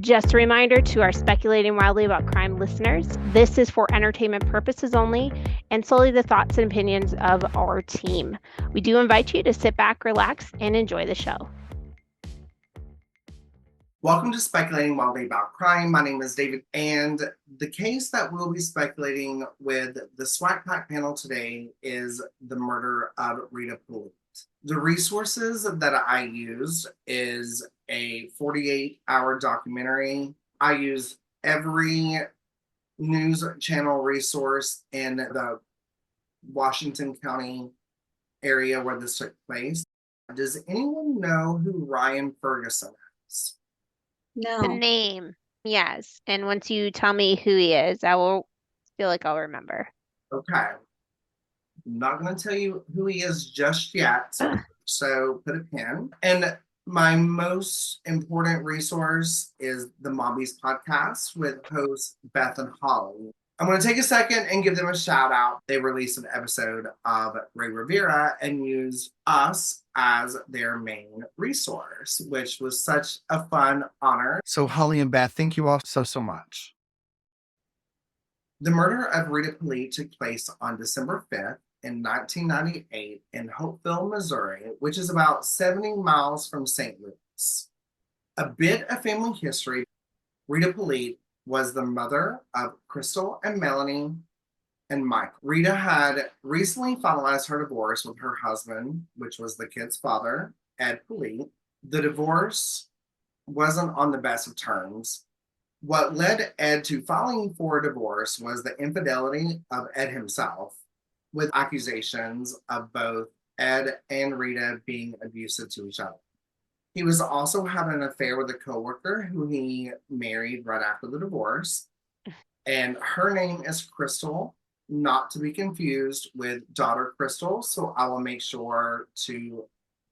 Just a reminder to our Speculating Wildly About Crime listeners, this is for entertainment purposes only and solely the thoughts and opinions of our team. We do invite you to sit back, relax, and enjoy the show. Welcome to Speculating Wildly About Crime. My name is David, and the case that we'll be speculating with the SWAC Pack panel today is the murder of Rita Politte. The resources that I used is a 48-hour documentary. I used every news channel resource in the Washington County area where this took place. Does anyone know who Ryan Ferguson is? No. The name, yes. And once you tell me who he is, I will feel like I'll remember. Okay. I'm not going to tell you who he is just yet. So put a pin. And my most important resource is the Mombies Podcast with hosts Beth and Holly. I'm going to take a second and give them a shout out. They released an episode of Ray Rivera and used us as their main resource, which was such a fun honor. So Holly and Beth, thank you all so much. The murder of Rita Politte took place on December 5th in 1998 in Hopeville, Missouri, which is about 70 miles from St. Louis. A bit of family history. Rita Politte was the mother of Crystal and Melanie and Michael. Rita had recently finalized her divorce with her husband, which was the kid's father, Ed Politte. The divorce wasn't on the best of terms. What led Ed to filing for a divorce was the infidelity of Ed himself, with accusations of both Ed and Rita being abusive to each other. He was also having an affair with a coworker who he married right after the divorce. And her name is Crystal, not to be confused with daughter Crystal. So I will make sure to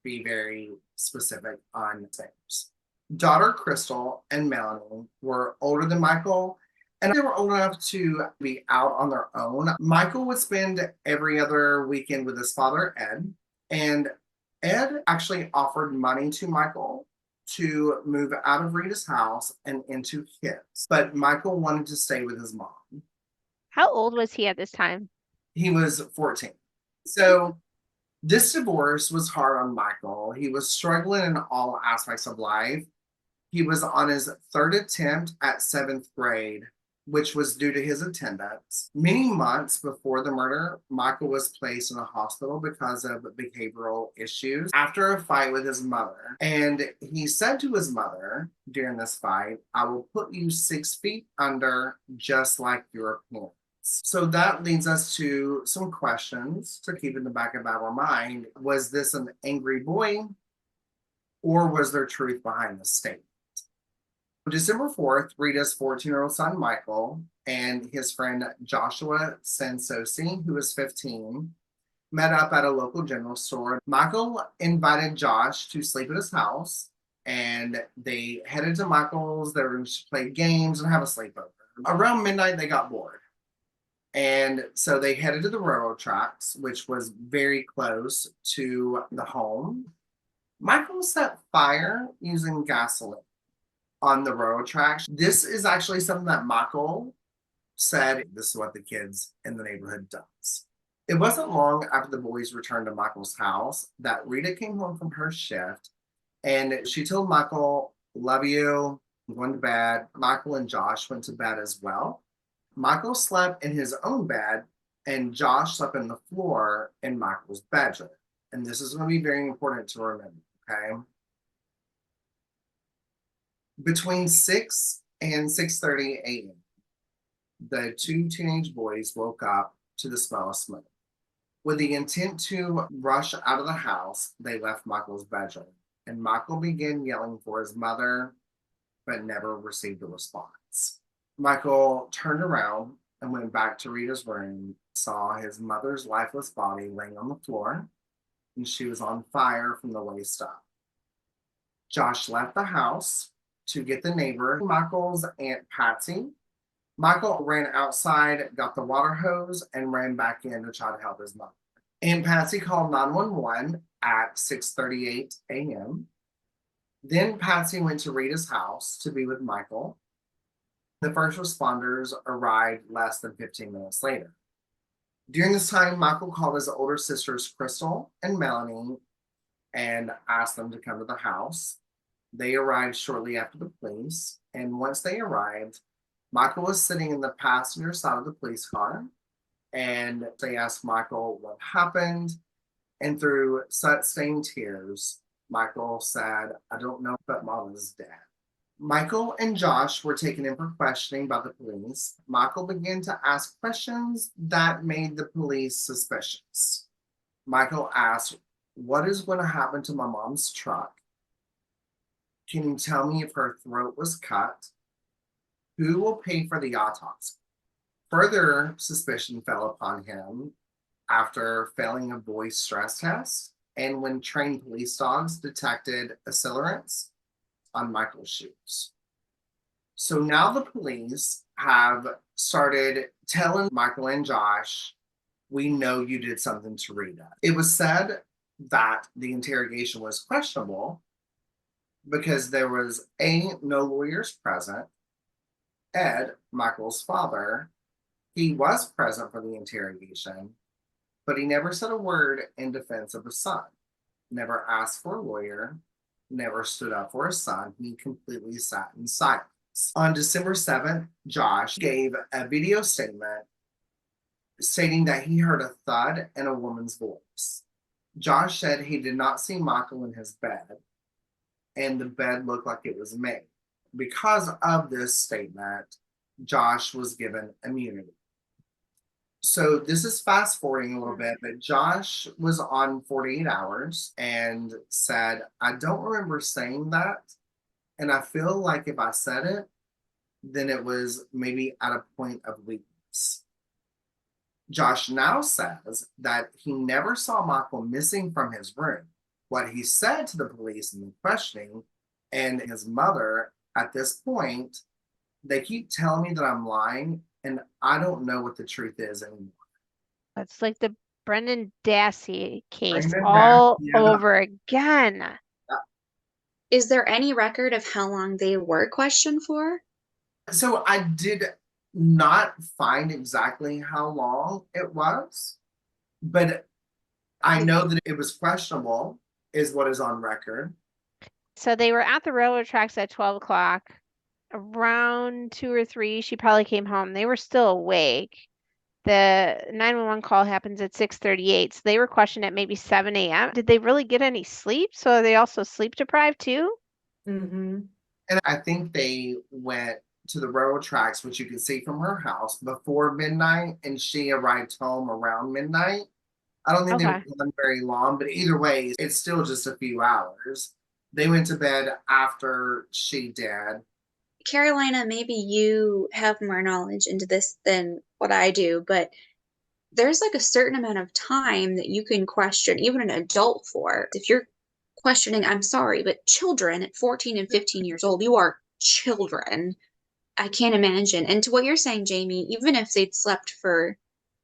be very specific on names. Daughter Crystal and Melanie were older than Michael, and they were old enough to be out on their own. Michael would spend every other weekend with his father, Ed, and Ed actually offered money to Michael to move out of Rita's house and into his, but Michael wanted to stay with his mom. How old was he at this time? He was 14. So this divorce was hard on Michael. He was struggling in all aspects of life. He was on his third attempt at 7th grade, which was due to his attendance. Many months before the murder, Michael was placed in a hospital because of behavioral issues after a fight with his mother. And he said to his mother during this fight, "I will put you 6 feet under just like your parents." So that leads us to some questions to keep in the back of our mind. Was this an angry boy, or was there truth behind the statement? December 4th, Rita's 14-year-old son, Michael, and his friend Joshua Sensosi, who was 15, met up at a local general store. Michael invited Josh to sleep at his house, and they headed to Michael's. They were going to play games and have a sleepover. Around midnight, they got bored. And so they headed to the railroad tracks, which was very close to the home. Michael set fire using gasoline on the railroad tracks. This is actually something that Michael said, this is what the kids in the neighborhood does. It wasn't long after the boys returned to Michael's house that Rita came home from her shift, and she told Michael, "Love you, I'm going to bed." Michael and Josh went to bed as well. Michael slept in his own bed, and Josh slept on the floor in Michael's bedroom. And this is going to be very important to remember, okay? Between 6 and 6:30 a.m., the 2 teenage boys woke up to the smell of smoke. With the intent to rush out of the house, they left Michael's bedroom, and Michael began yelling for his mother, but never received a response. Michael turned around and went back to Rita's room, saw his mother's lifeless body laying on the floor, and she was on fire from the waist up. Josh left the house to get the neighbor, Michael's Aunt Patsy. Michael ran outside, got the water hose, and ran back in to try to help his mother. Aunt Patsy called 911 at 6:38 a.m. Then Patsy went to Rita's house to be with Michael. The first responders arrived less than 15 minutes later. During this time, Michael called his older sisters, Crystal and Melanie, and asked them to come to the house. They arrived shortly after the police, and once they arrived, Michael was sitting in the passenger side of the police car, and they asked Michael what happened, and through sweat-stained tears, Michael said, "I don't know, but Mom is dead." Michael and Josh were taken in for questioning by the police. Michael began to ask questions that made the police suspicious. Michael asked, "What is going to happen to my mom's truck? Can you tell me if her throat was cut? Who will pay for the autopsy?" Further suspicion fell upon him after failing a voice stress test and when trained police dogs detected accelerants on Michael's shoes. So now the police have started telling Michael and Josh, "We know you did something to Rita." It was said that the interrogation was questionable because there was no lawyers present. Ed, Michael's father, he was present for the interrogation, but he never said a word in defense of his son, never asked for a lawyer, never stood up for his son. He completely sat in silence. On December 7th, Josh gave a video statement stating that he heard a thud and a woman's voice. Josh said he did not see Michael in his bed, and the bed looked like it was made. Because of this statement, Josh was given immunity. So this is fast forwarding a little bit, but Josh was on 48 hours and said, "I don't remember saying that. And I feel like if I said it, then it was maybe at a point of weakness." Josh now says that he never saw Michael missing from his room. What he said to the police in the questioning and his mother at this point, "They keep telling me that I'm lying, and I don't know what the truth is anymore." It's like the Brendan Dassey case Brendan all Dassey, yeah. over again. Is there any record of how long they were questioned for? So I did not find exactly how long it was, but I know that it was questionable, is what is on record. So they were at the railroad tracks at 12 o'clock. Around 2 or 3, she probably came home. They were still awake. The 911 call happens at 6:38, so they were questioned at maybe 7 a.m. Did they really get any sleep? So are they also sleep deprived too? Mm-hmm. And I think they went to the railroad tracks, which you can see from her house, before midnight, and she arrived home around midnight. I don't think they were gone very long, but either way, it's still just a few hours. They went to bed after she did. Carolina, maybe you have more knowledge into this than what I do, but there's like a certain amount of time that you can question even an adult for. If you're questioning, I'm sorry, but children at 14 and 15 years old, you are children. I can't imagine. And to what you're saying, Jamie, even if they'd slept for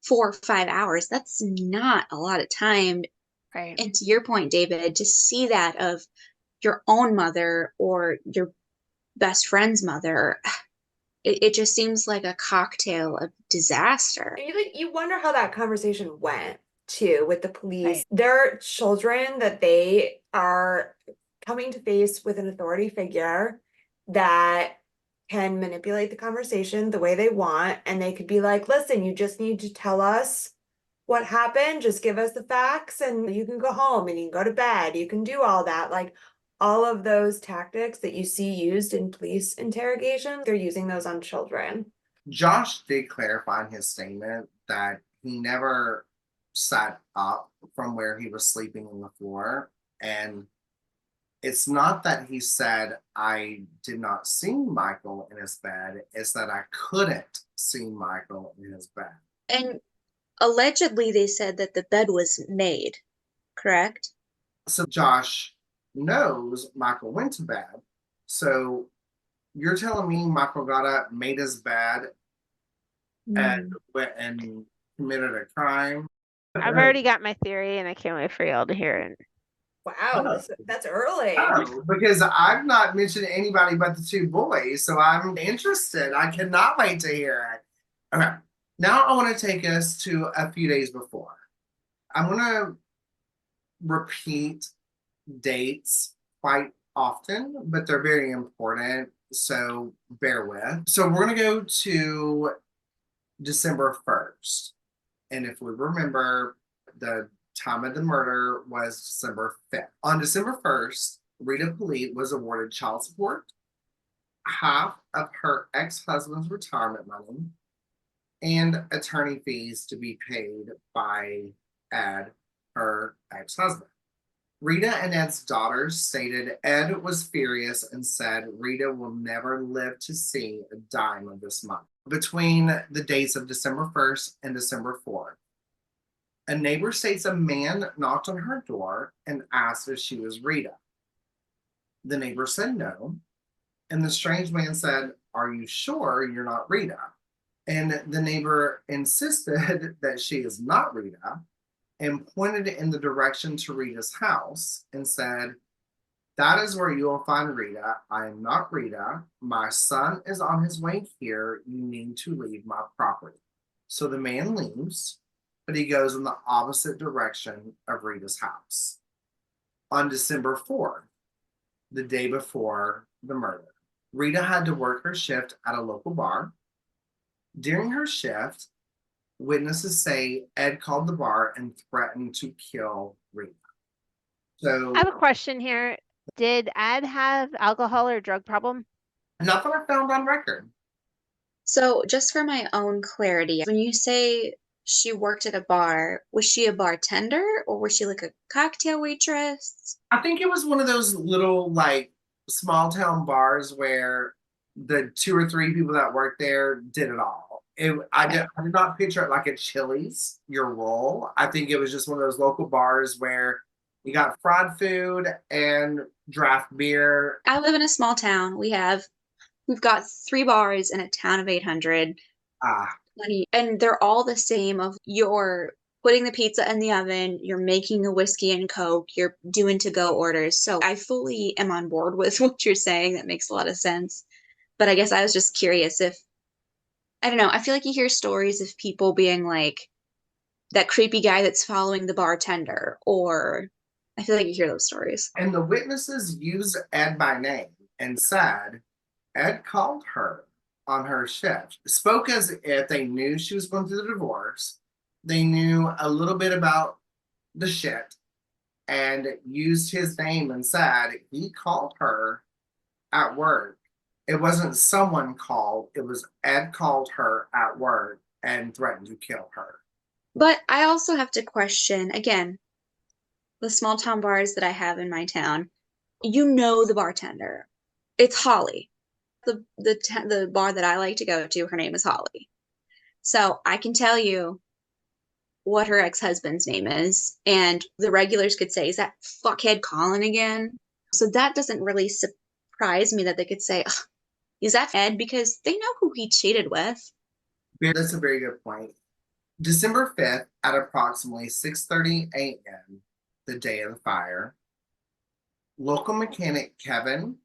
4 or 5 hours, that's not a lot of time. Right. And to your point, David, to see that of your own mother or your best friend's mother, it just seems like a cocktail of disaster. You wonder how that conversation went too with the police. Right. They're children that they are coming to face with an authority figure that can manipulate the conversation the way they want, and they could be like, "Listen, you just need to tell us what happened, just give us the facts, and you can go home and you can go to bed, you can do all that." Like all of those tactics that you see used in police interrogation, they're using those on children. Josh did clarify in his statement that he never sat up from where he was sleeping on the floor. And it's not that he said, "I did not see Michael in his bed." It's that I couldn't see Michael in his bed. And allegedly they said that the bed was made, correct? So Josh knows Michael went to bed. So you're telling me Michael got up, made his bed, and went and committed a crime? I've already got my theory, and I can't wait for y'all to hear it. Wow, Oh. that's early. Oh, because I've not mentioned anybody but the two boys, so I'm interested. I cannot wait to hear it. Okay, now I want to take us to a few days before. I'm going to repeat dates quite often, but they're very important, so bear with. So we're going to go to December 1st. And if we remember, the time of the murder was December 5th. On December 1st, Rita Politte was awarded child support, half of her ex-husband's retirement money, and attorney fees to be paid by Ed, her ex-husband. Rita and Ed's daughters stated Ed was furious and said Rita will never live to see a dime of this money. Between the dates of December 1st and December 4th, a neighbor states a man knocked on her door and asked if she was Rita. The neighbor said no, and the strange man said, "Are you sure you're not Rita?" And the neighbor insisted that she is not Rita and pointed in the direction to Rita's house and said, "That is where you will find Rita. I am not Rita. My son is on his way here. You need to leave my property." So the man leaves, but he goes in the opposite direction of Rita's house. On December 4th, the day before the murder, Rita had to work her shift at a local bar. During her shift, witnesses say Ed called the bar and threatened to kill Rita. So I have a question here. Did Ed have alcohol or drug problem? nothing I found on record. So, just for my own clarity, when you say she worked at a bar, was she a bartender or was she like a cocktail waitress? I think it was one of those little like small town bars where the 2 or 3 people that worked there did it all. I did not picture it like a Chili's, your role. I think it was just one of those local bars where you got fried food and draft beer. I live in a small town. We've got 3 bars in a town of 800. And they're all the same of you're putting the pizza in the oven, you're making the whiskey and Coke, you're doing to-go orders. So I fully am on board with what you're saying. That makes a lot of sense. But I guess I was just curious if, I don't know, I feel like you hear stories of people being like that creepy guy that's following the bartender, or I feel like you hear those stories. And the witnesses used Ed by name and said Ed called her on her shift, spoke as if they knew she was going through the divorce. They knew a little bit about the shit and used his name and said he called her at work. It wasn't someone called, it was Ed called her at work and threatened to kill her. But I also have to question, again, the small town bars that I have in my town. You know the bartender. It's Holly. The bar that I like to go to, her name is Holly. So I can tell you what her ex-husband's name is, and the regulars could say, "Is that fuckhead Colin again?" So that doesn't really surprise me that they could say, "Ugh, is that Ed?" Because they know who he cheated with. That's a very good point. December 5th at approximately 6:30 a.m., the day of the fire, local mechanic Kevin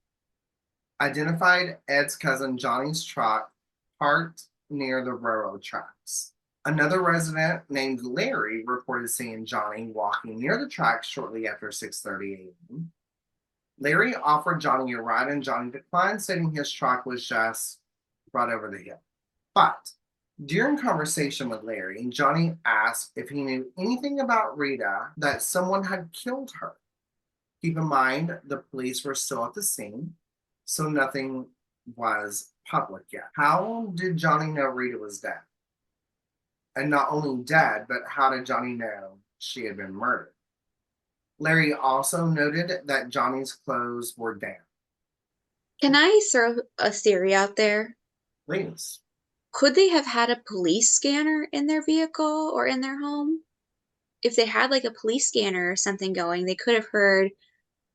identified Ed's cousin Johnny's truck parked near the railroad tracks. Another resident named Larry reported seeing Johnny walking near the tracks shortly after 6:30 a.m. Larry offered Johnny a ride and Johnny declined, stating his truck was just right over the hill. But during conversation with Larry, Johnny asked if he knew anything about Rita, that someone had killed her. Keep in mind, the police were still at the scene, so nothing was public yet. How did Johnny know Rita was dead? And not only dead, but how did Johnny know she had been murdered? Larry also noted that Johnny's clothes were damp. Can I throw a theory out there? Please. Could they have had a police scanner in their vehicle or in their home? If they had like a police scanner or something going, they could have heard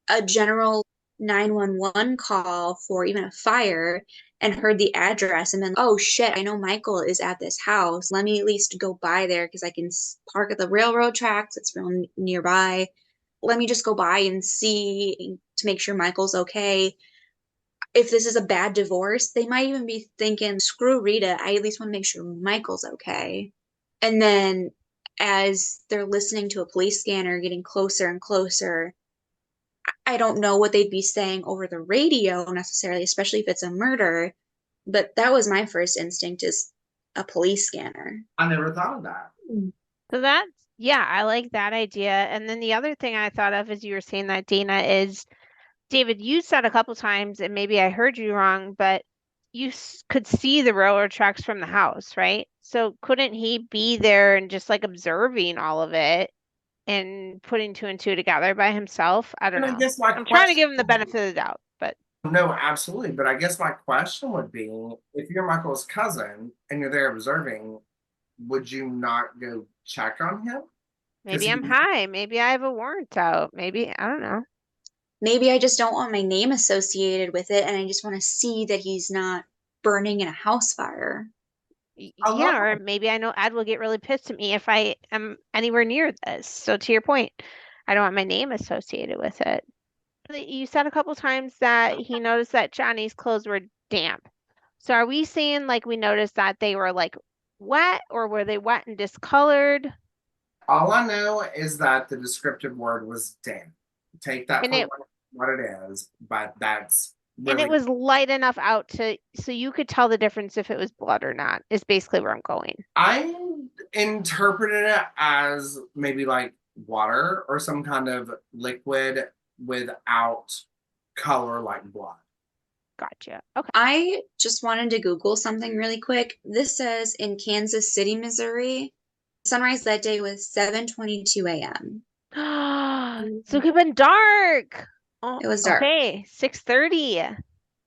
a general 911 call for even a fire and heard the address and then, "Oh shit, I know Michael is at this house. Let me at least go by there because I can park at the railroad tracks. It's real nearby." let me just go by and see to make sure Michael's okay. If this is a bad divorce, they might even be thinking, screw Rita, I at least want to make sure Michael's okay. And then as they're listening to a police scanner getting closer and closer, I don't know what they'd be saying over the radio necessarily, especially if it's a murder. But that was my first instinct, is a police scanner. I never thought of that. So yeah, I like that idea. And then the other thing I thought of as you were saying that, Dana, is David, you said a couple times, and maybe I heard you wrong, but you could see the railroad tracks from the house, right? So couldn't he be there and just like observing all of it and putting two and two together by himself? I don't And I know. guess my I'm trying to give him the question- benefit of the doubt, but No, absolutely. But I guess my question would be, if you're Michael's cousin and you're there observing, would you not go check on him? maybe he- I'm high. Maybe I have a warrant out. Maybe, I don't know. Maybe I just don't want my name associated with it, and I just want to see that he's not burning in a house fire. I Yeah, love or maybe I know Ed will get really pissed at me if I am anywhere near this. So to your point, I don't want my name associated with it. You said a couple times that he noticed that Johnny's clothes were damp. So are we saying like we noticed that they were like wet, or were they wet and discolored? All I know is that the descriptive word was damp. Take that And for it- what it is, but that's And really it was light enough out so you could tell the difference if it was blood or not, is basically where I'm going. I interpreted it as maybe like water or some kind of liquid without color like blood. Gotcha. Okay. I just wanted to Google something really quick. This says in Kansas City, Missouri, sunrise that day was 7:22 a.m. So it could have been dark. Oh, It was dark. Okay, 6:30.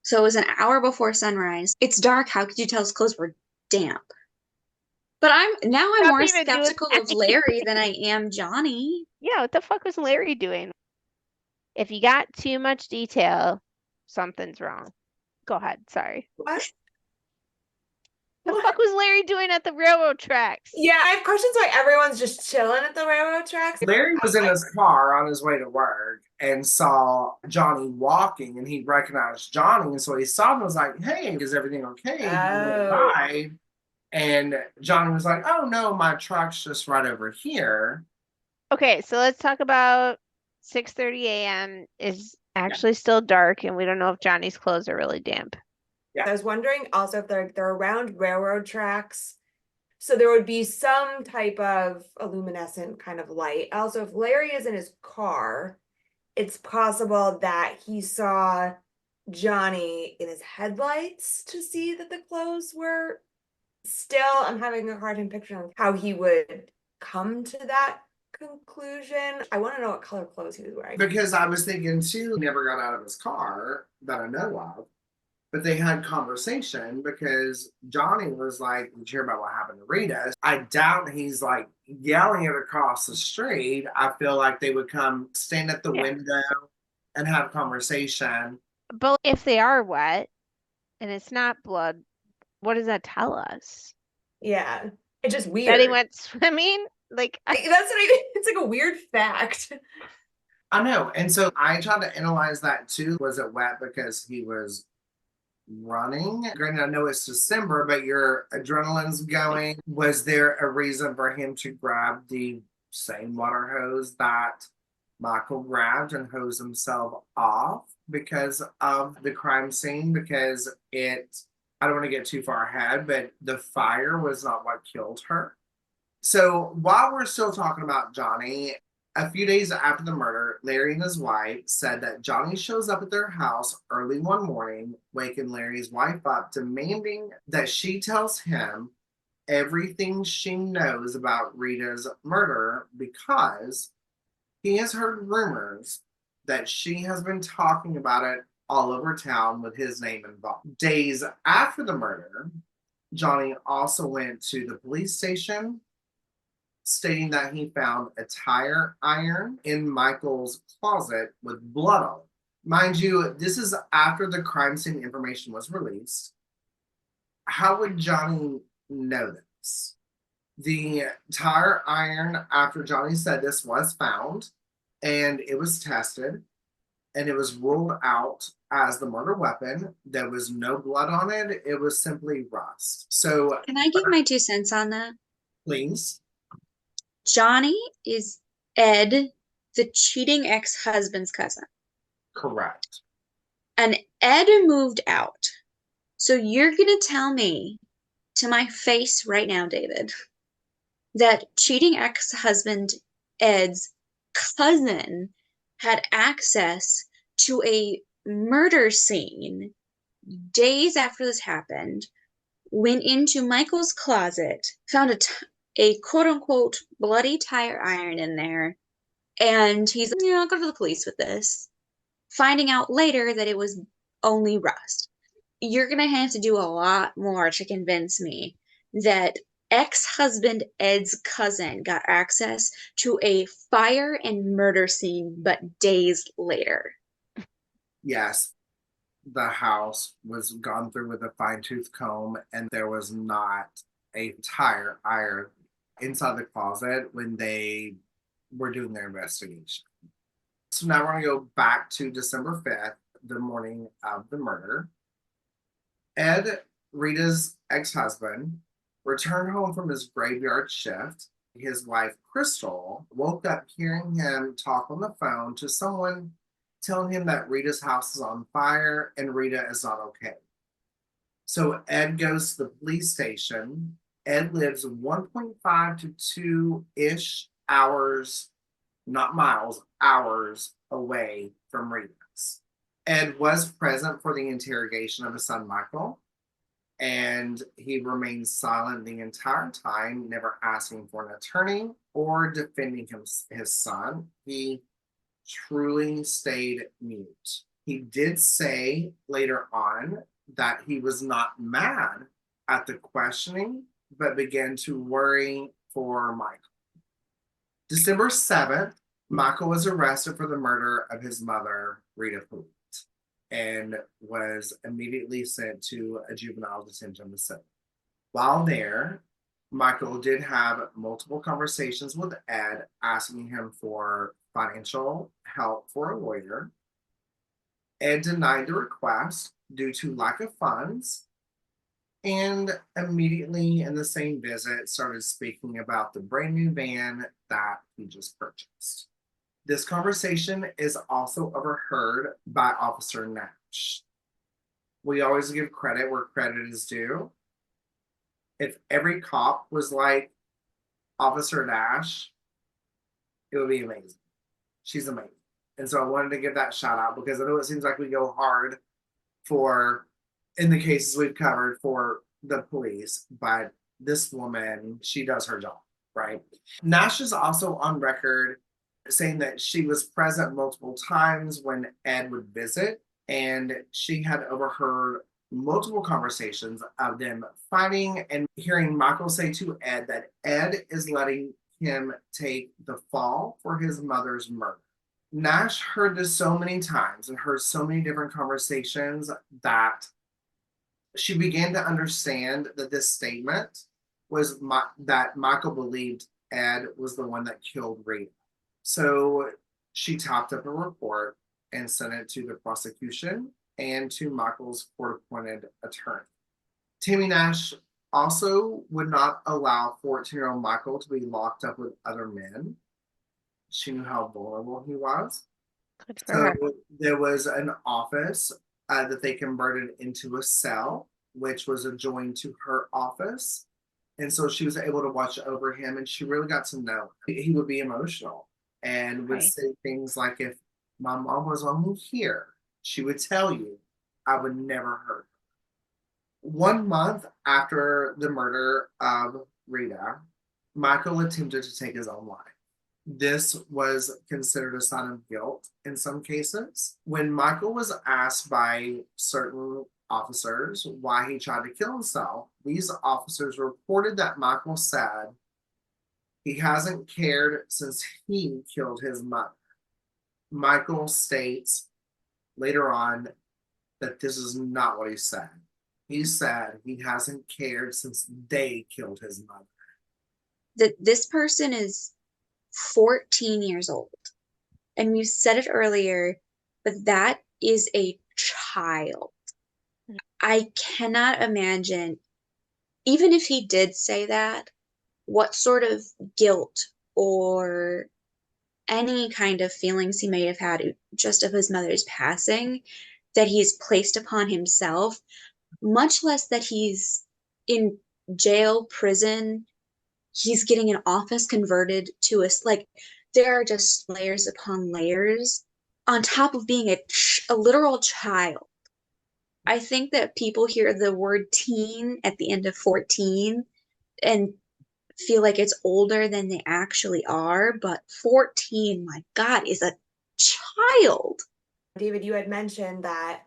So it was an hour before sunrise. It's dark. How could you tell his clothes were damp? But I'm Nothing more to do with skeptical of Larry than I am Johnny. Yeah, what the fuck was Larry doing? If you got too much detail, something's wrong. Go ahead. Sorry. What? The What? fuck was Larry doing at the railroad tracks? Yeah, I have questions why everyone's just chilling at the railroad tracks. Larry was in his car on his way to work and saw Johnny walking, and he recognized Johnny, and so he saw him and was like, "Hey, is everything okay?" He went Oh. by, and Johnny was like, "Oh no, my truck's just right over here." Okay, so let's talk about 6:30 a.m. is actually still dark, and we don't know if Johnny's clothes are really damp. Yeah. I was wondering also if they're around railroad tracks, so there would be some type of luminescent kind of light. Also, if Larry is in his car, it's possible that he saw Johnny in his headlights to see that the clothes were still. I'm having a hard time picturing how he would come to that conclusion. I want to know what color clothes he was wearing. Because I was thinking too, he never got out of his car that I know of. But they had conversation because Johnny was like, "Did you hear about what happened to Rita?" I doubt he's like yelling it across the street. I feel like they would come stand at the Yeah. window and have conversation. But if they are wet and it's not blood, what does that tell us? Yeah, it's just weird. That he went swimming? Like, That's what I mean. It's like a weird fact. I know. And so I tried to analyze that too. Was it wet because he was running? Granted, I know it's December, but your adrenaline's going. Was there a reason for him to grab the same water hose that Michael grabbed and hose himself off because of the crime scene? Because I don't want to get too far ahead, but the fire was not what killed her. So while we're still talking about Johnny, a few days after the murder, Larry and his wife said that Johnny shows up at their house early one morning, waking Larry's wife up, demanding that she tells him everything she knows about Rita's murder because he has heard rumors that she has been talking about it all over town with his name involved. Days after the murder, Johnny also went to the police station, stating that he found a tire iron in Michael's closet with blood on it. Mind you, this is after the crime scene information was released. How would Johnny know this? The tire iron, after Johnny said this, was found, and it was tested, and it was ruled out as the murder weapon. There was no blood on it. It was simply rust. So, Can I give my 2 cents on that? please. Johnny is Ed, the cheating ex-husband's cousin. Correct. And Ed moved out. So you're going to tell me to my face right now, David, that cheating ex-husband Ed's cousin had access to a murder scene days after this happened, went into Michael's closet, found a quote-unquote bloody tire iron in there, and he's like, yeah, I'll go to the police with this, finding out later that it was only rust. You're going to have to do a lot more to convince me that ex-husband Ed's cousin got access to a fire and murder scene, but days later. Yes, the house was gone through with a fine-tooth comb, and there was not a tire iron inside the closet when they were doing their investigation. So now we're going to go back to December 5th, the morning of the murder. Ed, Rita's ex-husband, returned home from his graveyard shift. His wife, Crystal, woke up hearing him talk on the phone to someone telling him that Rita's house is on fire and Rita is not okay. So Ed goes to the police station. Ed lives 1.5 to 2-ish hours, not miles, hours away from Rita's. Ed was present for the interrogation of his son, Michael, and he remained silent the entire time, never asking for an attorney or defending his son. He truly stayed mute. He did say later on that he was not mad at the questioning, but began to worry for Michael. December 7th, Michael was arrested for the murder of his mother, Rita Politte, and was immediately sent to a juvenile detention facility. While there, Michael did have multiple conversations with Ed, asking him for financial help for a lawyer. Ed denied the request due to lack of funds, and immediately in the same visit started speaking about the brand new van that he just purchased. This conversation is also overheard by Officer Nash. We always give credit where credit is due. If every cop was like Officer Nash, it would be amazing. She's amazing. And so I wanted to give that shout out because I know it seems like we go hard for, in the cases we've covered, for the police, but this woman, she does her job, right? Nash is also on record saying that she was present multiple times when Ed would visit, and she had overheard multiple conversations of them fighting, and hearing Michael say to Ed that Ed is letting him take the fall for his mother's murder. Nash heard this so many times and heard so many different conversations that she began to understand that this statement was that Michael believed Ed was the one that killed Rita. So she topped up a report and sent it to the prosecution and to Michael's court-appointed attorney. Tammy Nash also would not allow 14-year-old Michael to be locked up with other men. She knew how vulnerable he was. Good for her. So there was an office that they converted into a cell, which was adjoined to her office. And so she was able to watch over him, and she really got to know. He would be emotional and would say things like, if my mom was only here, she would tell you I would never hurt her. 1 month after the murder of Rita, Michael attempted to take his own life. This was considered a sign of guilt in some cases. When Michael was asked by certain officers why he tried to kill himself, these officers reported that Michael said he hasn't cared since he killed his mother. Michael states later on that this is not what he said. He said he hasn't cared since they killed his mother. That this person is 14 years old. And you said it earlier, but that is a child. I cannot imagine, even if he did say that, what sort of guilt or any kind of feelings he may have had just of his mother's passing that he's placed upon himself, much less that he's in jail, prison, he's getting an office converted to like, there are just layers upon layers on top of being a literal child. I think that people hear the word teen at the end of 14 and feel like it's older than they actually are, but 14, my God, is a child. David, you had mentioned that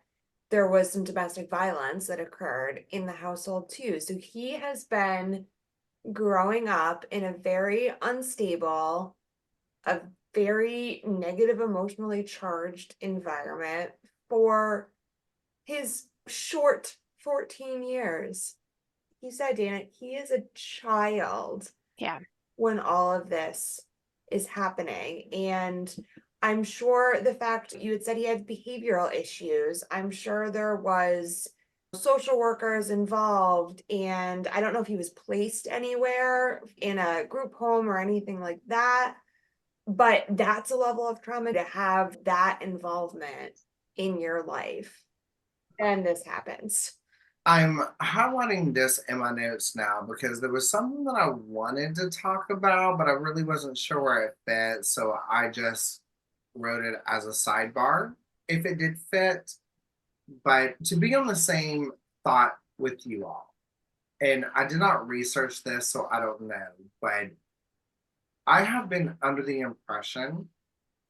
there was some domestic violence that occurred in the household too. So he has been growing up in a very unstable, a very negative, emotionally charged environment for his short 14 years. You said, Dana, he is a child. Yeah. When all of this is happening. And I'm sure the fact you had said he had behavioral issues, I'm sure there was social workers involved, and I don't know if he was placed anywhere in a group home or anything like that, but that's a level of trauma to have that involvement in your life. And this happens. I'm highlighting this in my notes now because there was something that I wanted to talk about, but I really wasn't sure where it fit. So I just wrote it as a sidebar if it did fit. But to be on the same thought with you all, and I did not research this, so I don't know, but I have been under the impression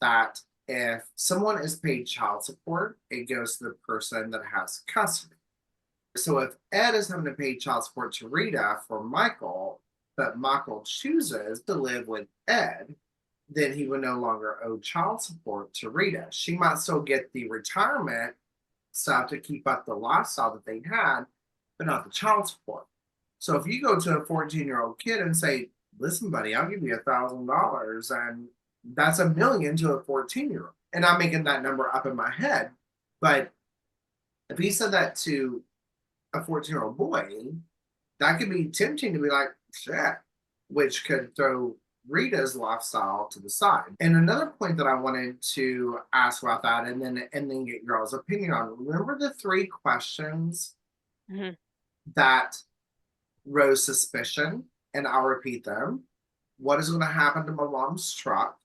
that if someone is paid child support, it goes to the person that has custody. So if Ed is having to pay child support to Rita for Michael, but Michael chooses to live with Ed, then he would no longer owe child support to Rita. She might still get the retirement stuff to keep up the lifestyle that they had, but not the child support. So if you go to a 14-year-old kid and say, listen, buddy, I'll give you $1,000, and that's $1 million to a 14-year-old. And I'm making that number up in my head. But if he said that to a 14-year-old boy, that could be tempting to be like, shit, which could throw Rita's lifestyle to the side. And another point that I wanted to ask about that and then get your all's opinion on, remember the 3 questions that rose suspicion? And I'll repeat them. What is going to happen to my mom's truck?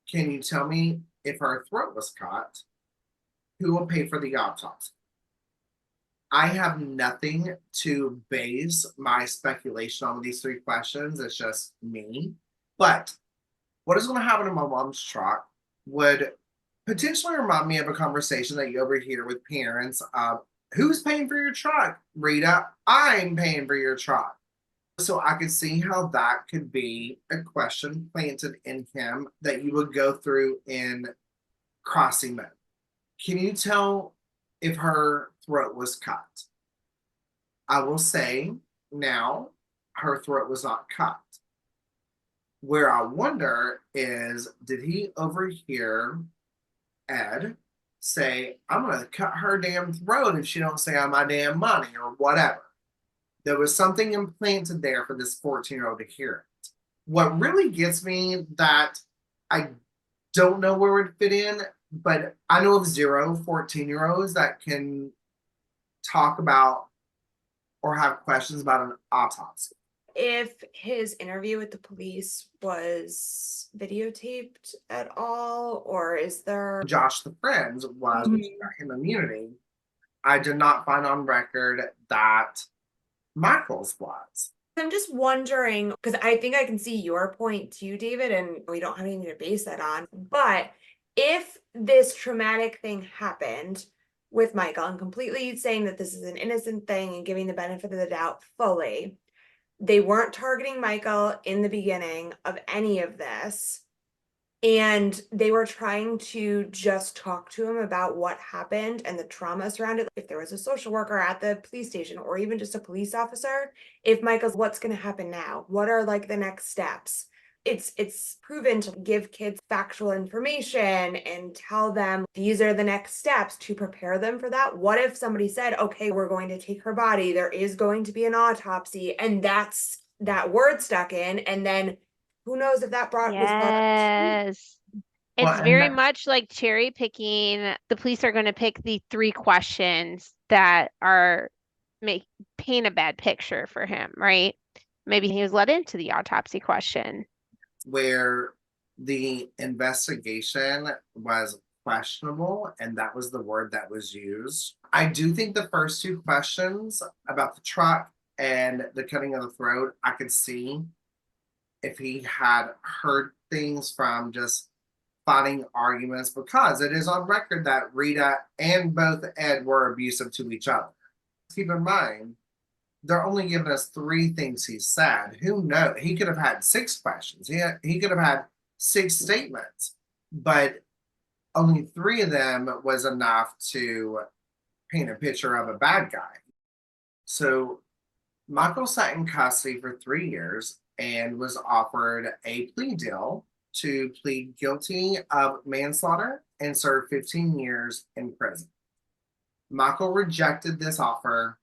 Can you tell me if her throat was cut? Who will pay for the autopsy? I have nothing to base my speculation on with these 3 questions. It's just me. But what is going to happen to my mom's truck would potentially remind me of a conversation that you overhear with parents of, who's paying for your truck? Rita, I'm paying for your truck. So I could see how that could be a question planted in him that you would go through in crossing mode. Can you tell if her throat was cut? I will say now her throat was not cut. Where I wonder is, did he overhear Ed say, I'm going to cut her damn throat if she don't stay on my damn money or whatever? There was something implanted there for this 14-year-old to hear it. What really gets me that I don't know where it would fit in, but I know of 0 14-year-olds that can talk about or have questions about an autopsy. If his interview with the police was videotaped at all, or is there... Josh the Friends was, which got him immunity. I did not find on record that Michael's was. I'm just wondering, because I think I can see your point too, David, and we don't have anything to base that on. But if this traumatic thing happened with Michael, and completely saying that this is an innocent thing and giving the benefit of the doubt fully, they weren't targeting Michael in the beginning of any of this, and they were trying to just talk to him about what happened and the trauma surrounded. If there was a social worker at the police station or even just a police officer, if Michael's, what's going to happen now? What are like the next steps? it's proven to give kids factual information and tell them these are the next steps to prepare them for that. What if somebody said, okay, we're going to take her body, there is going to be an autopsy, and that's that word stuck in, and then who knows if that was brought up. Yes. It's Well, and very that- much like cherry picking. The police are going to pick the 3 questions that are paint a bad picture for him, right? Maybe he was let into the autopsy question. where the investigation was questionable, and that was the word that was used. I do think the first 2 questions about the truck and the cutting of the throat, I could see if he had heard things from just fighting arguments, because it is on record that Rita and both Ed were abusive to each other. Keep in mind, they're only giving us 3 things he said. Who knows? He could have had 6 questions. He could have had 6 statements, but only 3 of them was enough to paint a picture of a bad guy. So Michael sat in custody for 3 years and was offered a plea deal to plead guilty of manslaughter and serve 15 years in prison. Michael rejected this offer,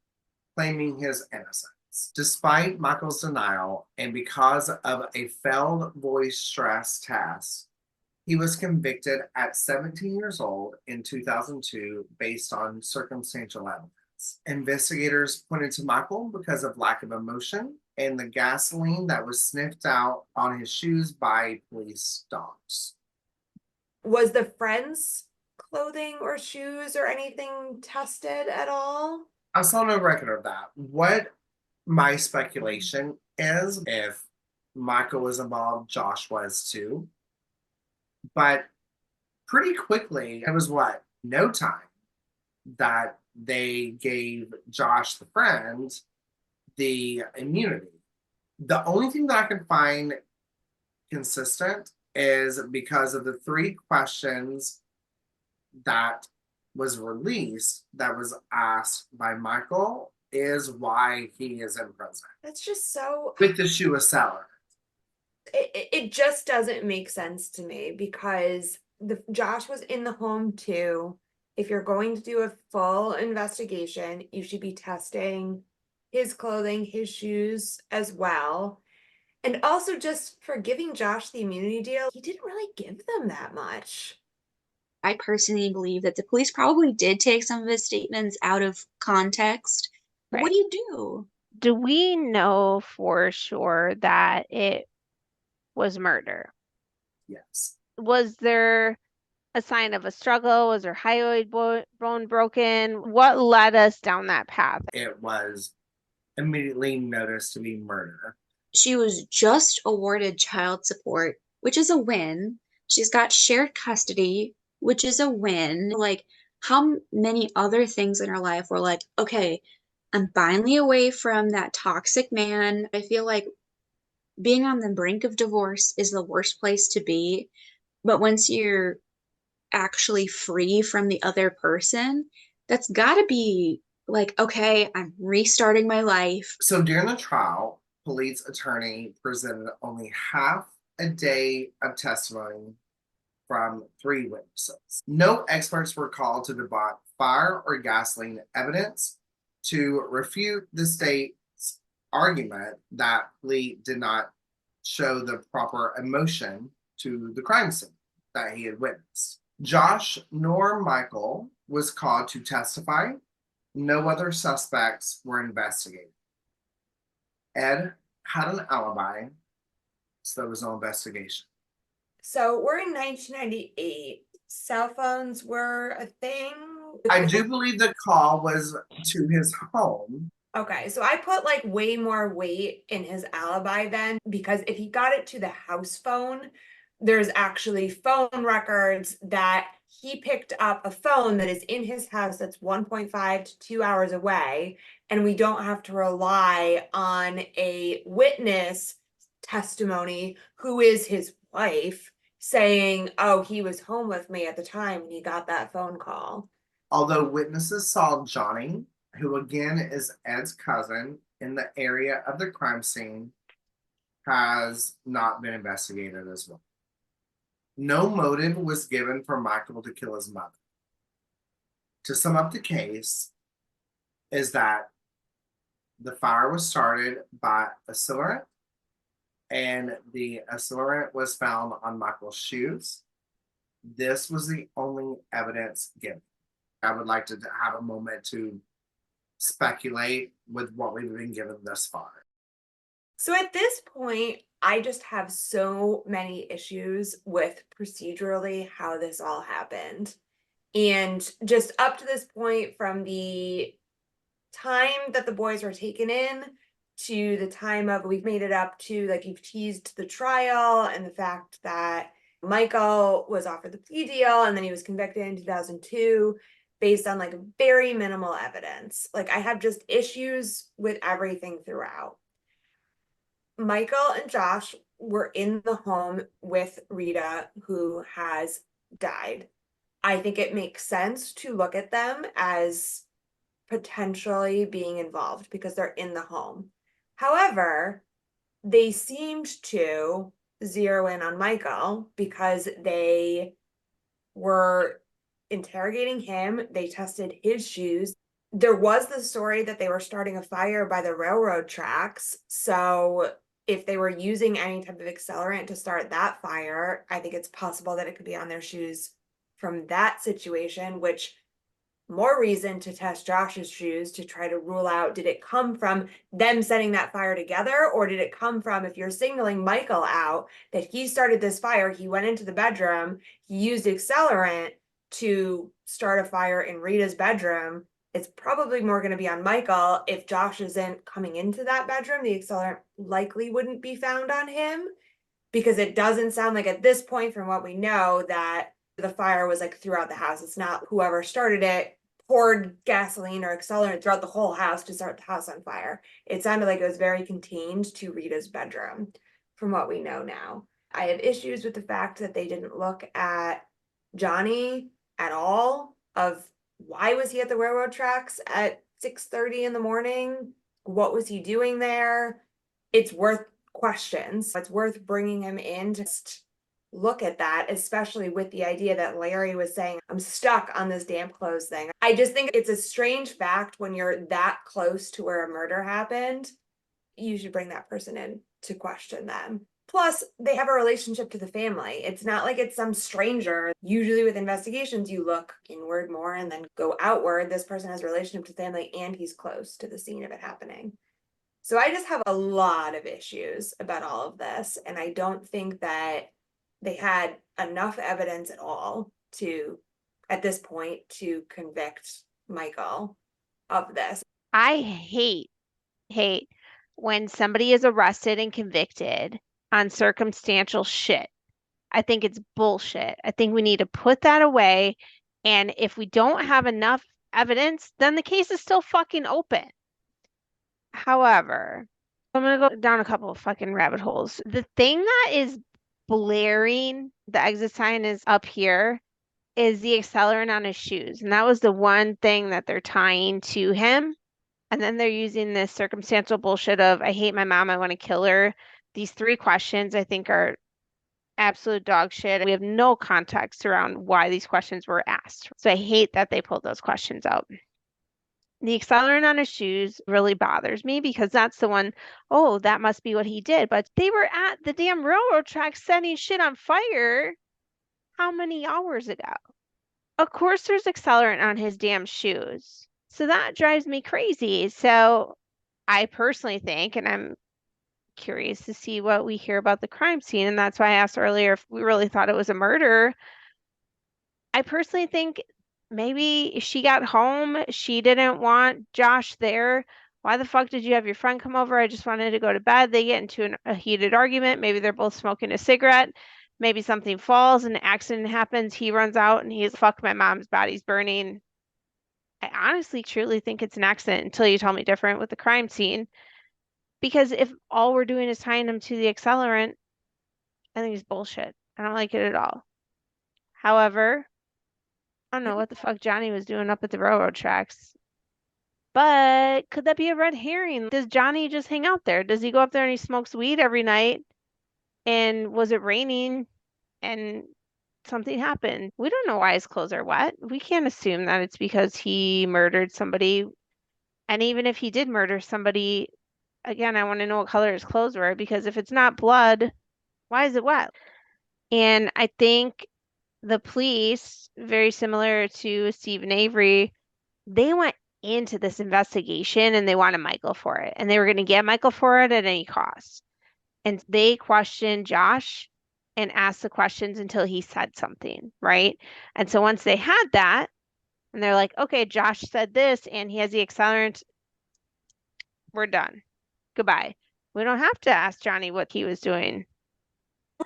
claiming his innocence. Despite Michael's denial, and because of a failed voice stress test, he was convicted at 17 years old in 2002 based on circumstantial evidence. Investigators pointed to Michael because of lack of emotion and the gasoline that was sniffed out on his shoes by police dogs. Was the friend's clothing or shoes or anything tested at all? I saw no record of that. What my speculation is, if Michael was involved, Josh was too. But pretty quickly, it was no time that they gave Josh, the friend, the immunity. The only thing that I can find consistent is because of the 3 questions that was released that was asked by Michael is why he is in prison. That's just so, With the shoe seller. it just doesn't make sense to me, because Josh was in the home too. If you're going to do a full investigation, you should be testing his clothing, his shoes as well. And also, just for giving Josh the immunity deal, he didn't really give them that much. I personally believe that the police probably did take some of his statements out of context. But what Right. do you do? Do we know for sure that it was murder? Yes. Was there a sign of a struggle? Was her hyoid bone broken? What led us down that path? It was immediately noticed to be murder. She was just awarded child support, which is a win. She's got shared custody, which is a win. Like, how many other things in her life were like, okay, I'm finally away from that toxic man. I feel like being on the brink of divorce is the worst place to be. But once you're actually free from the other person, that's got to be like, okay, I'm restarting my life. So during the trial, police attorney presented only half a day of testimony from 3 witnesses. No experts were called to debunk fire or gasoline evidence to refute the state's argument that Politte did not show the proper emotion to the crime scene that he had witnessed. Josh nor Michael was called to testify. No other suspects were investigated. Ed had an alibi, so there was no investigation. So we're in 1998. Cell phones were a thing. I do believe the call was to his home. Okay, so I put like way more weight in his alibi then, because if he got it to the house phone, there's actually phone records that he picked up a phone that is in his house that's 1.5 to 2 hours away, and we don't have to rely on a witness testimony who is his wife saying, oh, he was home with me at the time when he got that phone call. Although witnesses saw Johnny, who again is Ed's cousin, in the area of the crime scene, has not been investigated as well. No motive was given for Michael to kill his mother. To sum up the case, is that the fire was started by accelerant, and the accelerant was found on Michael's shoes. This was the only evidence given. I would like to have a moment to speculate with what we've been given thus far. So at this point, I just have so many issues with procedurally how this all happened. And just up to this point, from the time that the boys were taken in to the time of, we've made it up to, like, you've teased the trial and the fact that Michael was offered the plea deal and then he was convicted in 2002 based on like very minimal evidence. Like, I have just issues with everything throughout. Michael and Josh were in the home with Rita, who has died. I think it makes sense to look at them as potentially being involved because they're in the home. However, they seemed to zero in on Michael because they were interrogating him. They tested his shoes. There was the story that they were starting a fire by the railroad tracks. So if they were using any type of accelerant to start that fire, I think it's possible that it could be on their shoes from that situation, which more reason to test Josh's shoes to try to rule out, did it come from them setting that fire together, or did it come from, if you're signaling Michael out that he started this fire, he went into the bedroom, he used accelerant to start a fire in Rita's bedroom, it's probably more going to be on Michael. If Josh isn't coming into that bedroom, the accelerant likely wouldn't be found on him, because it doesn't sound like at this point, from what we know, that the fire was like throughout the house. It's not whoever started it poured gasoline or accelerant throughout the whole house to start the house on fire. It sounded like it was very contained to Rita's bedroom, from what we know now. I have issues with the fact that they didn't look at Johnny at all, of why was he at the railroad tracks at 6:30 in the morning? What was he doing there? It's worth questions. It's worth bringing him in to just look at that, especially with the idea that Larry was saying, I'm stuck on this damp clothes thing. I just think it's a strange fact when you're that close to where a murder happened. You should bring that person in to question them. Plus, they have a relationship to the family. It's not like it's some stranger. Usually with investigations, you look inward more and then go outward. This person has a relationship to the family and he's close to the scene of it happening. So I just have a lot of issues about all of this. And I don't think that they had enough evidence at all to, at this point, to convict Michael of this. I hate when somebody is arrested and convicted on circumstantial shit. I think it's bullshit. I think we need to put that away. And if we don't have enough evidence, then the case is still fucking open. However, I'm gonna go down a couple of fucking rabbit holes. The thing that is blaring, the exit sign is up here, is the accelerant on his shoes. And that was the one thing that they're tying to him. And then they're using this circumstantial bullshit of, I hate my mom, I want to kill her. These three questions I think are absolute dog shit. We have no context around why these questions were asked. So I hate that they pulled those questions out. The accelerant on his shoes really bothers me because that's the one, oh, that must be what he did. But they were at the damn railroad tracks setting shit on fire how many hours ago? Of course there's accelerant on his damn shoes. So that drives me crazy. So I personally think, and I'm curious to see what we hear about the crime scene, and that's why I asked earlier if we really thought it was a murder. I personally think maybe she got home, she didn't want Josh there. Why the fuck did you have your friend come over? I just wanted to go to bed. They get into a heated argument. Maybe they're both smoking a cigarette. Maybe something falls, an accident happens. He runs out and he's, fuck, my mom's body's burning. I honestly, truly think it's an accident until you tell me different with the crime scene. Because if all we're doing is tying him to the accelerant, I think it's bullshit. I don't like it at all. However, I don't know what the fuck Johnny was doing up at the railroad tracks. But could that be a red herring? Does Johnny just hang out there? Does he go up there and he smokes weed every night? And was it raining and something happened? We don't know why his clothes are wet. We can't assume that it's because he murdered somebody. And even if he did murder somebody, again, I want to know what color his clothes were, because if it's not blood, why is it wet? And I think the police, very similar to Stephen Avery, they went into this investigation and they wanted Michael for it. And they were going to get Michael for it at any cost. And they questioned Josh and asked the questions until he said something, right? And so once they had that, and they're like, okay, Josh said this and he has the accelerant, we're done. Goodbye. We don't have to ask Johnny what he was doing.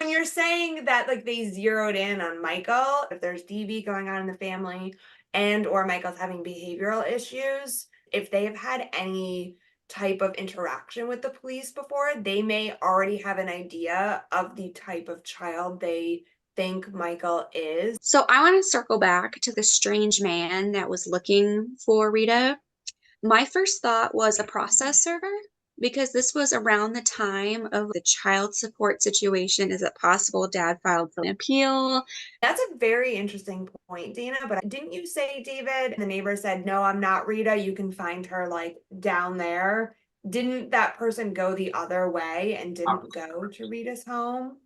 When you're saying that like they zeroed in on Michael, if there's DV going on in the family and or Michael's having behavioral issues, if they have had any type of interaction with the police before, they may already have an idea of the type of child they think Michael is. So I want to circle back to the strange man that was looking for Rita. My first thought was a process server, because this was around the time of the child support situation. Is it possible dad filed for an appeal? That's a very interesting point, Dana. But didn't you say, David, the neighbor said, no, I'm not Rita. You can find her like down there. Didn't that person go the other way and didn't go to Rita's home?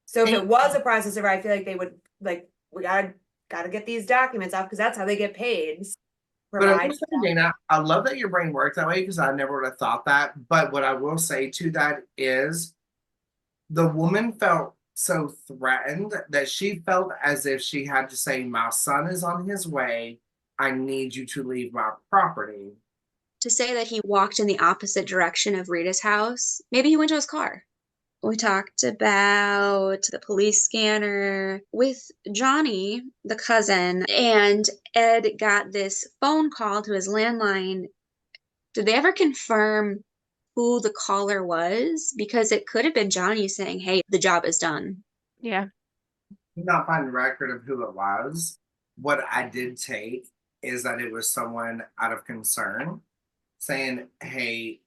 So if it was a process server, I feel like they would like, we gotta get these documents out because that's how they get paid. But I will say, Dana, I love that your brain works that way because I never would have thought that. But what I will say to that is the woman felt so threatened that she felt as if she had to say, my son is on his way. I need you to leave my property. To say that he walked in the opposite direction of Rita's house, maybe he went to his car. We talked about the police scanner with Johnny, the cousin, and Ed got this phone call to his landline. Did they ever confirm who the caller was? Because it could have been Johnny saying, hey, the job is done. Yeah. Did not find a record of who it was. What I did take is that it was someone out of concern saying, hey,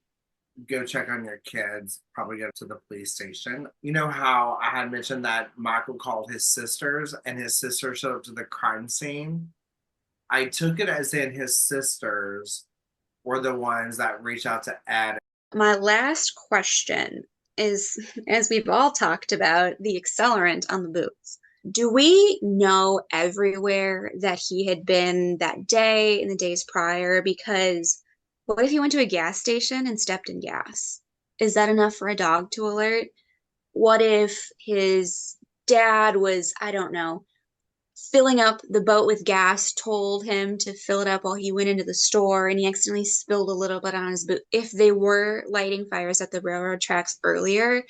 go check on your kids, probably go to the police station. You know how I had mentioned that Michael called his sisters and his sisters showed up to the crime scene? I took it as in his sisters were the ones that reached out to Ed. My last question is, as we've all talked about, the accelerant on the boots. Do we know everywhere that he had been that day and the days prior? Because what if he went to a gas station and stepped in gas? Is that enough for a dog to alert? What if his dad was, I don't know, filling up the boat with gas, told him to fill it up while he went into the store, and he accidentally spilled a little bit on his boot? If they were lighting fires at the railroad tracks earlier,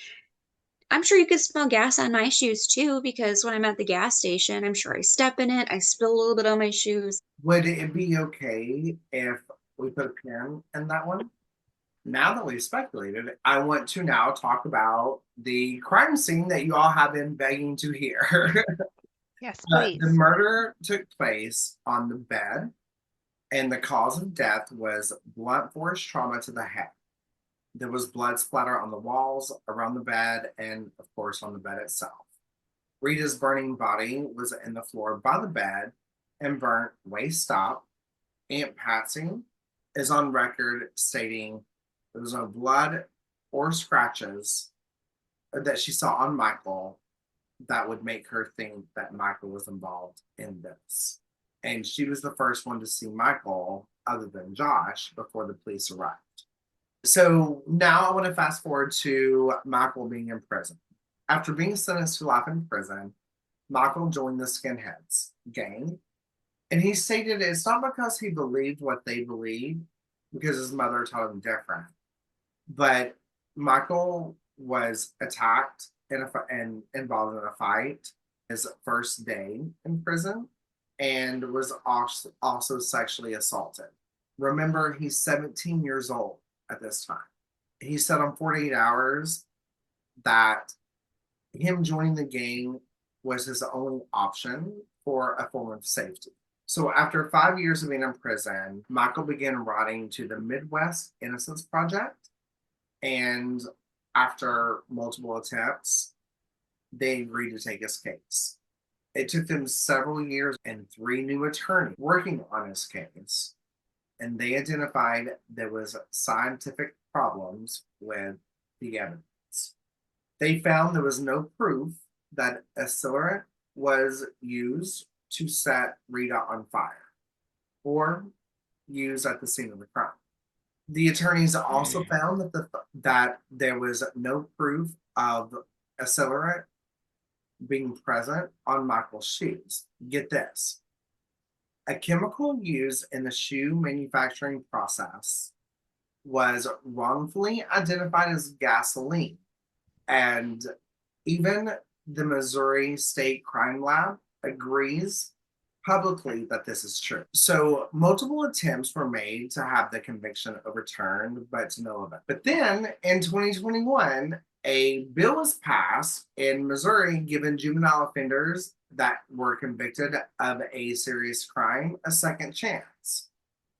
I'm sure you could smell gas on my shoes too, because when I'm at the gas station, I'm sure I step in it, I spill a little bit on my shoes. Would it be okay if we put a pin in that one? Now that we've speculated, I want to now talk about the crime scene that you all have been begging to hear. Yes, please. The murder took place on the bed, and the cause of death was blunt force trauma to the head. There was blood splatter on the walls, around the bed, and of course on the bed itself. Rita's burning body was in the floor by the bed and burnt waist up. Aunt Patsy is on record stating there was no blood or scratches that she saw on Michael that would make her think that Michael was involved in this. And she was the first one to see Michael, other than Josh, before the police arrived. So now I want to fast forward to Michael being in prison. After being sentenced to life in prison, Michael joined the Skinheads gang. And he stated it's not because he believed what they believed, because his mother taught him different. But Michael was attacked and involved in a fight his first day in prison, and was also sexually assaulted. Remember, he's 17 years old at this time. He said on 48 Hours that him joining the gang was his only option for a form of safety. So after 5 years of being in prison, Michael began writing to the Midwest Innocence Project. And after multiple attempts, they agreed to take his case. It took them several years and 3 new attorneys working on his case. And they identified there was scientific problems with the evidence. They found there was no proof that accelerant was used to set Rita on fire or used at the scene of the crime. The attorneys also found that there was no proof of accelerant being present on Michael's shoes. Get this. A chemical used in the shoe manufacturing process was wrongfully identified as gasoline. And even the Missouri State Crime Lab agrees publicly that this is true. So multiple attempts were made to have the conviction overturned, but to no event. But then in 2021, a bill was passed in Missouri giving juvenile offenders that were convicted of a serious crime a second chance.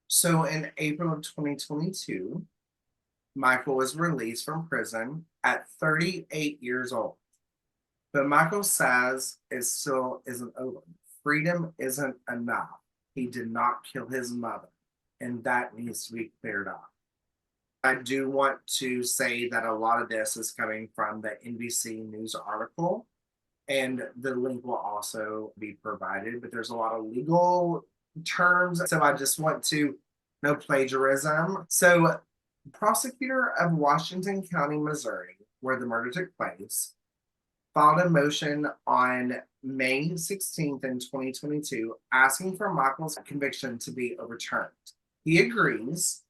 So in April of 2022, Michael was released from prison at 38 years old. But Michael says it still isn't over. Freedom isn't enough. He did not kill his mother, and that needs to be cleared up. I do want to say that a lot of this is coming from the NBC News article, and the link will also be provided, but there's a lot of legal terms, so I just want to no plagiarism. So, prosecutor of Washington County, Missouri, where the murder took place, filed a motion on May 16th in 2022 asking for Michael's conviction to be overturned. He agrees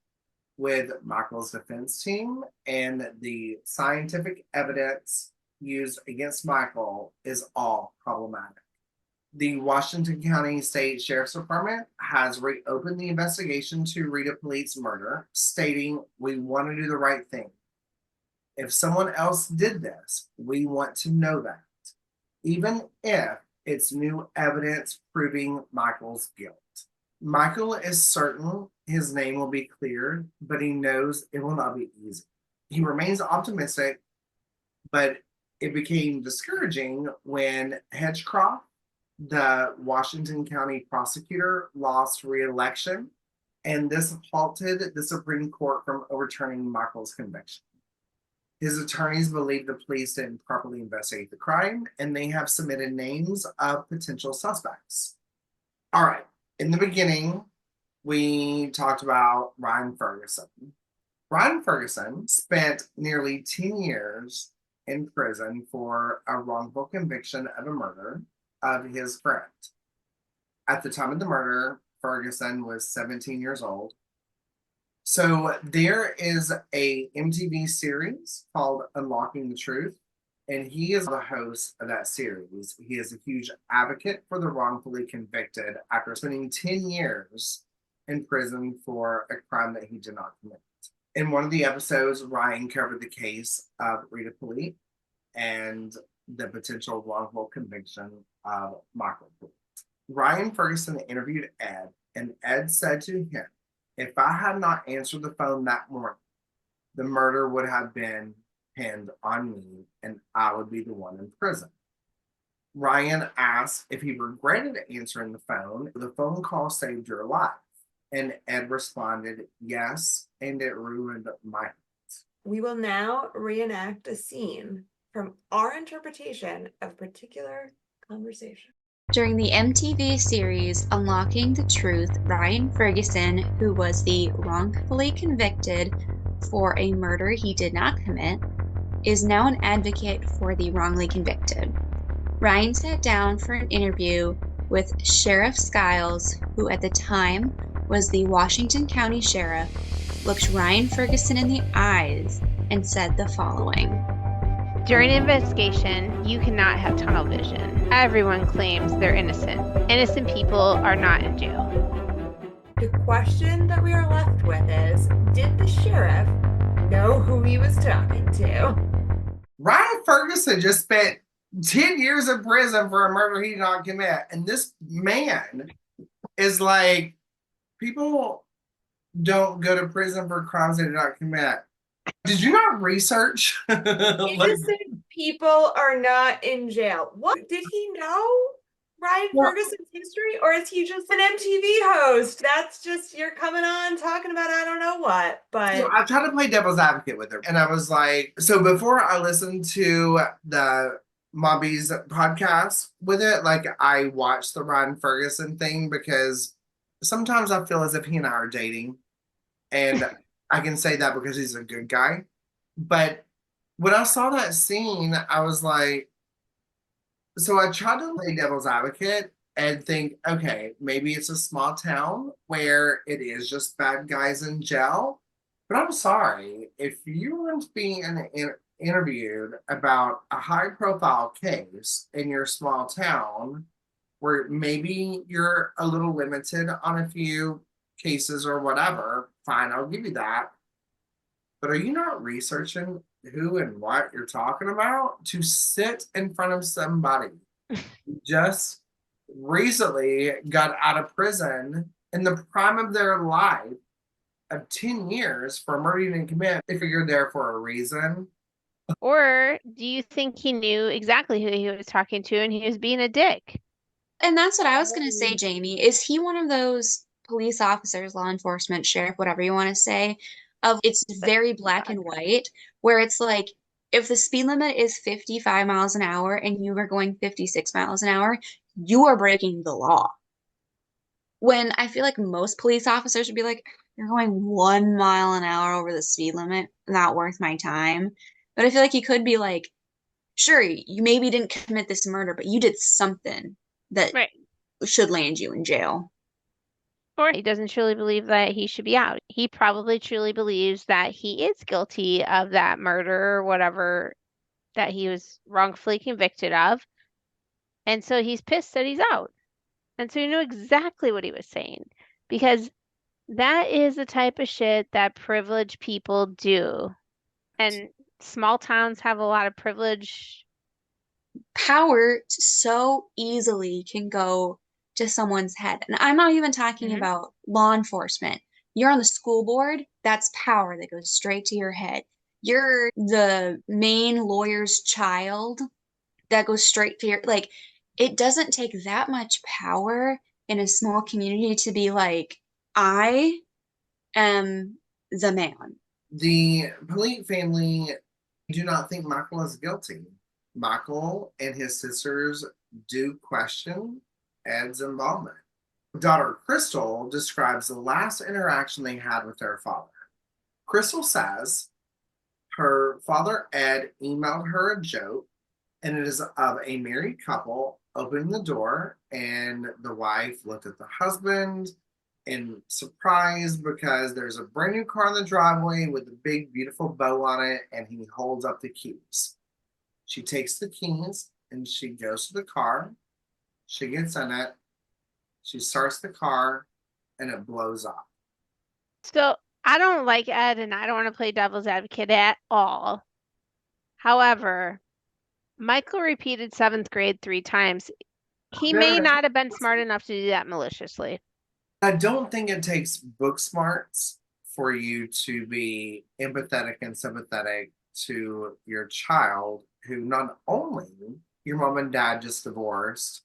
with Michael's defense team, and the scientific evidence used against Michael is all problematic. The Washington County State Sheriff's Department has reopened the investigation to Rita Politte's murder, stating, "We want to do the right thing. If someone else did this, we want to know that, even if it's new evidence proving Michael's guilt." Michael is certain his name will be cleared, but he knows it will not be easy. He remains optimistic, but it became discouraging when Hedgecroft, the Washington County prosecutor, lost re-election, and this halted the Supreme Court from overturning Michael's conviction. His attorneys believe the police didn't properly investigate the crime, and they have submitted names of potential suspects. All right, in the beginning, we talked about Ryan Ferguson. Ryan Ferguson spent nearly 10 years in prison for a wrongful conviction of a murder of his friend. At the time of the murder, Ferguson was 17 years old. So there is a MTV series called Unlocking the Truth, and he is the host of that series. He is a huge advocate for the wrongfully convicted after spending 10 years in prison for a crime that he did not commit. In one of the episodes, Ryan covered the case of Rita Politte and the potential wrongful conviction of Michael Politte. Ryan Ferguson interviewed Ed, and Ed said to him, "If I had not answered the phone that morning, the murder would have been pinned on me, and I would be the one in prison." Ryan asked if he regretted answering the phone call saved your life. And Ed responded, "Yes, and it ruined my life." We will now reenact a scene from our interpretation of a particular conversation. During the MTV series Unlocking the Truth, Ryan Ferguson, who was the wrongfully convicted for a murder he did not commit, is now an advocate for the wrongly convicted. Ryan sat down for an interview with Sheriff Skiles, who at the time was the Washington County Sheriff, looked Ryan Ferguson in the eyes and said the following. During an investigation, you cannot have tunnel vision. Everyone claims they're innocent. Innocent people are not in jail. The question that we are left with is, did the sheriff know who he was talking to? Ryan Ferguson just spent 10 years in prison for a murder he did not commit, and this man is like people don't go to prison for crimes they did not commit. Did you not research? Innocent people are not in jail. What? Did he know Ryan Well- Ferguson's history? Or is he just an MTV host? That's just, you're coming on talking about I don't know what. But So I tried to play devil's advocate with her, and I was like, so before I listened to the Mombies podcast with it, like I watched the Ryan Ferguson thing because sometimes I feel as if he and I are dating, and I can say that because he's a good guy. But when I saw that scene, I was like, so I tried to play devil's advocate and think, okay, maybe it's a small town where it is just bad guys in jail. But I'm sorry, if you weren't being interviewed about a high profile case in your small town where maybe you're a little limited on a few cases or whatever, fine, I'll give you that. But are you not researching who and what you're talking about to sit in front of somebody who just recently got out of prison in the prime of their life of 10 years for murder you didn't commit if you're there for a reason? Or do you think he knew exactly who he was talking to and he was being a dick? And that's what I was going to say, Jamie. Is he one of those police officers, law enforcement, sheriff, whatever you want to say, of it's very black and white, where it's like if the speed limit is 55 miles an hour and you are going 56 miles an hour, you are breaking the law. When I feel like most police officers would be like, you're going 1 mile an hour over the speed limit, not worth my time. But I feel like he could be like, sure, you maybe didn't commit this murder, but you did something that Right. should land you in jail. Or he doesn't truly believe that he should be out. He probably truly believes that he is guilty of that murder or whatever that he was wrongfully convicted of. And so he's pissed that he's out. And so you know exactly what he was saying. Because that is the type of shit that privileged people do. And small towns have a lot of privilege. Power so easily can go to someone's head. And I'm not even talking about law enforcement. You're on the school board, that's power that goes straight to your head. You're the main lawyer's child, that goes straight to your, like, it doesn't take that much power in a small community to be like, I am the man. The Politte family do not think Michael is guilty. Michael and his sisters do question Ed's involvement. Daughter Crystal describes the last interaction they had with their father. Crystal says her father Ed emailed her a joke, and it is of a married couple opening the door, and the wife looked at the husband in surprise because there's a brand new car in the driveway with a big, beautiful bow on it, and he holds up the keys. She takes the keys and she goes to the car. She gets in it. She starts the car and it blows up. So I don't like Ed and I don't want to play devil's advocate at all. However, Michael repeated 7th grade 3 times. He may not have been smart enough to do that maliciously. I don't think it takes book smarts for you to be empathetic and sympathetic to your child who not only your mom and dad just divorced,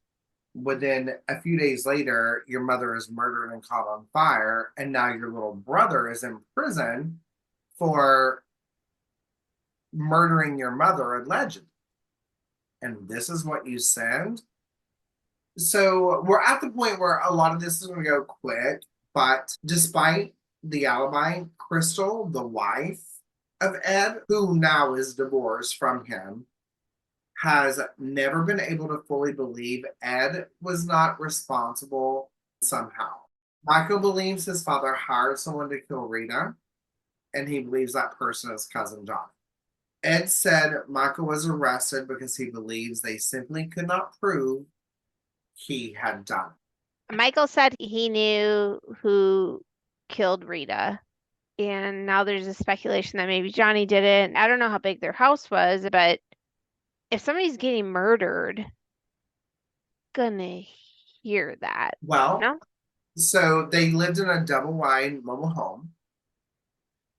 within a few days later, your mother is murdered and caught on fire, and now your little brother is in prison for murdering your mother allegedly. And this is what you send? So we're at the point where a lot of this is going to go quick, but despite the alibi, Crystal, the wife of Ed, who now is divorced from him, has never been able to fully believe Ed was not responsible somehow. Michael believes his father hired someone to kill Rita, and he believes that person is cousin John. Ed said Michael was arrested because he believes they simply could not prove he had done it. Michael said he knew who killed Rita. And now there's a speculation that maybe Johnny did it. I don't know how big their house was, but if somebody's getting murdered, gonna hear that. Well, No? So they lived in a double wide mobile home.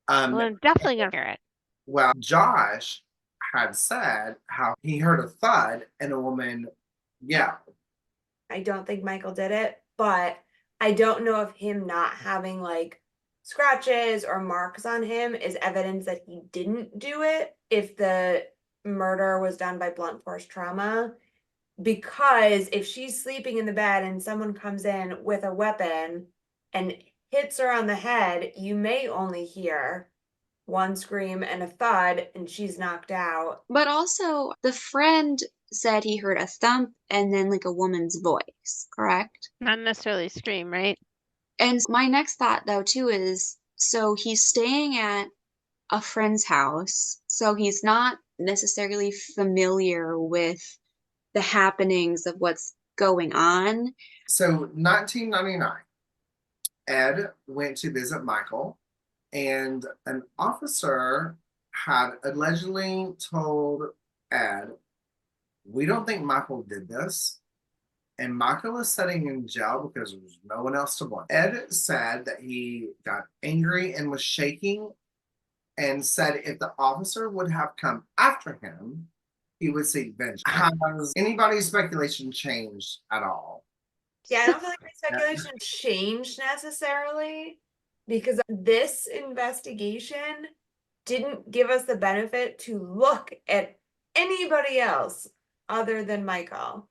Well, I'm definitely going to hear it. Well, Josh had said how he heard a thud and a woman yelled. I don't think Michael did it, but I don't know if him not having like scratches or marks on him is evidence that he didn't do it if the murder was done by blunt force trauma. Because if she's sleeping in the bed and someone comes in with a weapon and hits her on the head, you may only hear one scream and a thud and she's knocked out. But also, the friend said he heard a thump and then like a woman's voice, correct? Not necessarily scream, right? And my next thought, though, too, is so he's staying at a friend's house, so he's not necessarily familiar with the happenings of what's going on. So 1999, Ed went to visit Michael, and an officer had allegedly told Ed, "We don't think Michael did this." And Michael is sitting in jail because there was no one else to blame. Ed said that he got angry and was shaking and said if the officer would have come after him, he would seek vengeance. Has anybody's speculation changed at all? Yeah, I don't feel like my speculation changed necessarily because this investigation didn't give us the benefit to look at anybody else other than Michael.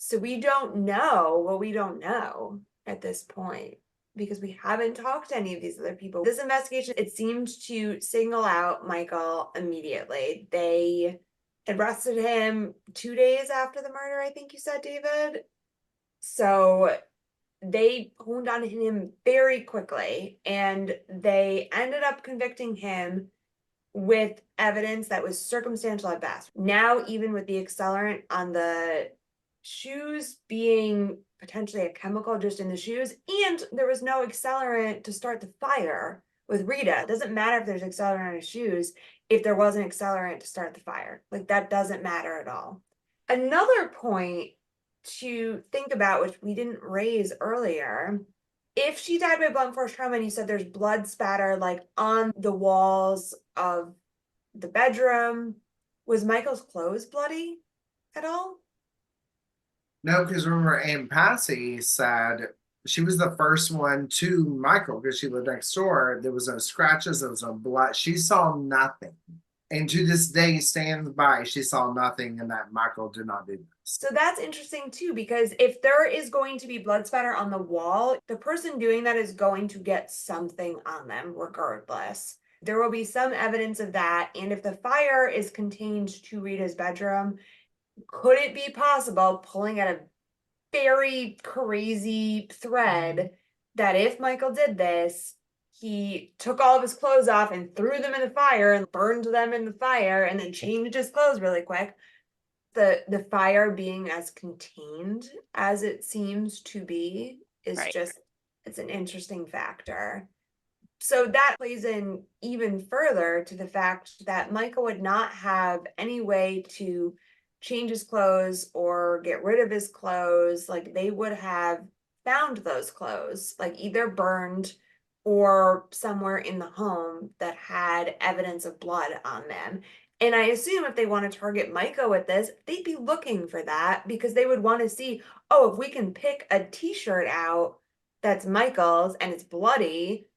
So we don't know what we don't know at this point because we haven't talked to any of these other people. This investigation, it seemed to single out Michael immediately. They arrested him 2 days after the murder, I think you said, David. So they honed on him very quickly and they ended up convicting him with evidence that was circumstantial at best. Now, even with the accelerant on the shoes being potentially a chemical just in the shoes, and there was no accelerant to start the fire with Rita. It doesn't matter if there's accelerant on his shoes if there wasn't accelerant to start the fire. Like, that doesn't matter at all. Another point to think about, which we didn't raise earlier, if she died by blunt force trauma and you said there's blood spatter like on the walls of the bedroom, was Michael's clothes bloody at all? No, because remember, Aunt Patsy said she was the first one to Michael because she lived next door. There was no scratches, there was no blood. She saw nothing. And to this day, stands by, she saw nothing and that Michael did not do this. So that's interesting too, because if there is going to be blood spatter on the wall, the person doing that is going to get something on them regardless. There will be some evidence of that. And if the fire is contained to Rita's bedroom, could it be possible, pulling at a very crazy thread, that if Michael did this, he took all of his clothes off and threw them in the fire and burned them in the fire and then changed his clothes really quick? The fire being as contained as it seems to be is Right. just, it's an interesting factor. So that plays in even further to the fact that Michael would not have any way to change his clothes or get rid of his clothes. Like, they would have found those clothes, like either burned or somewhere in the home that had evidence of blood on them. And I assume if they want to target Michael with this, they'd be looking for that because they would want to see, oh, if we can pick a t-shirt out that's Michael's and it's bloody,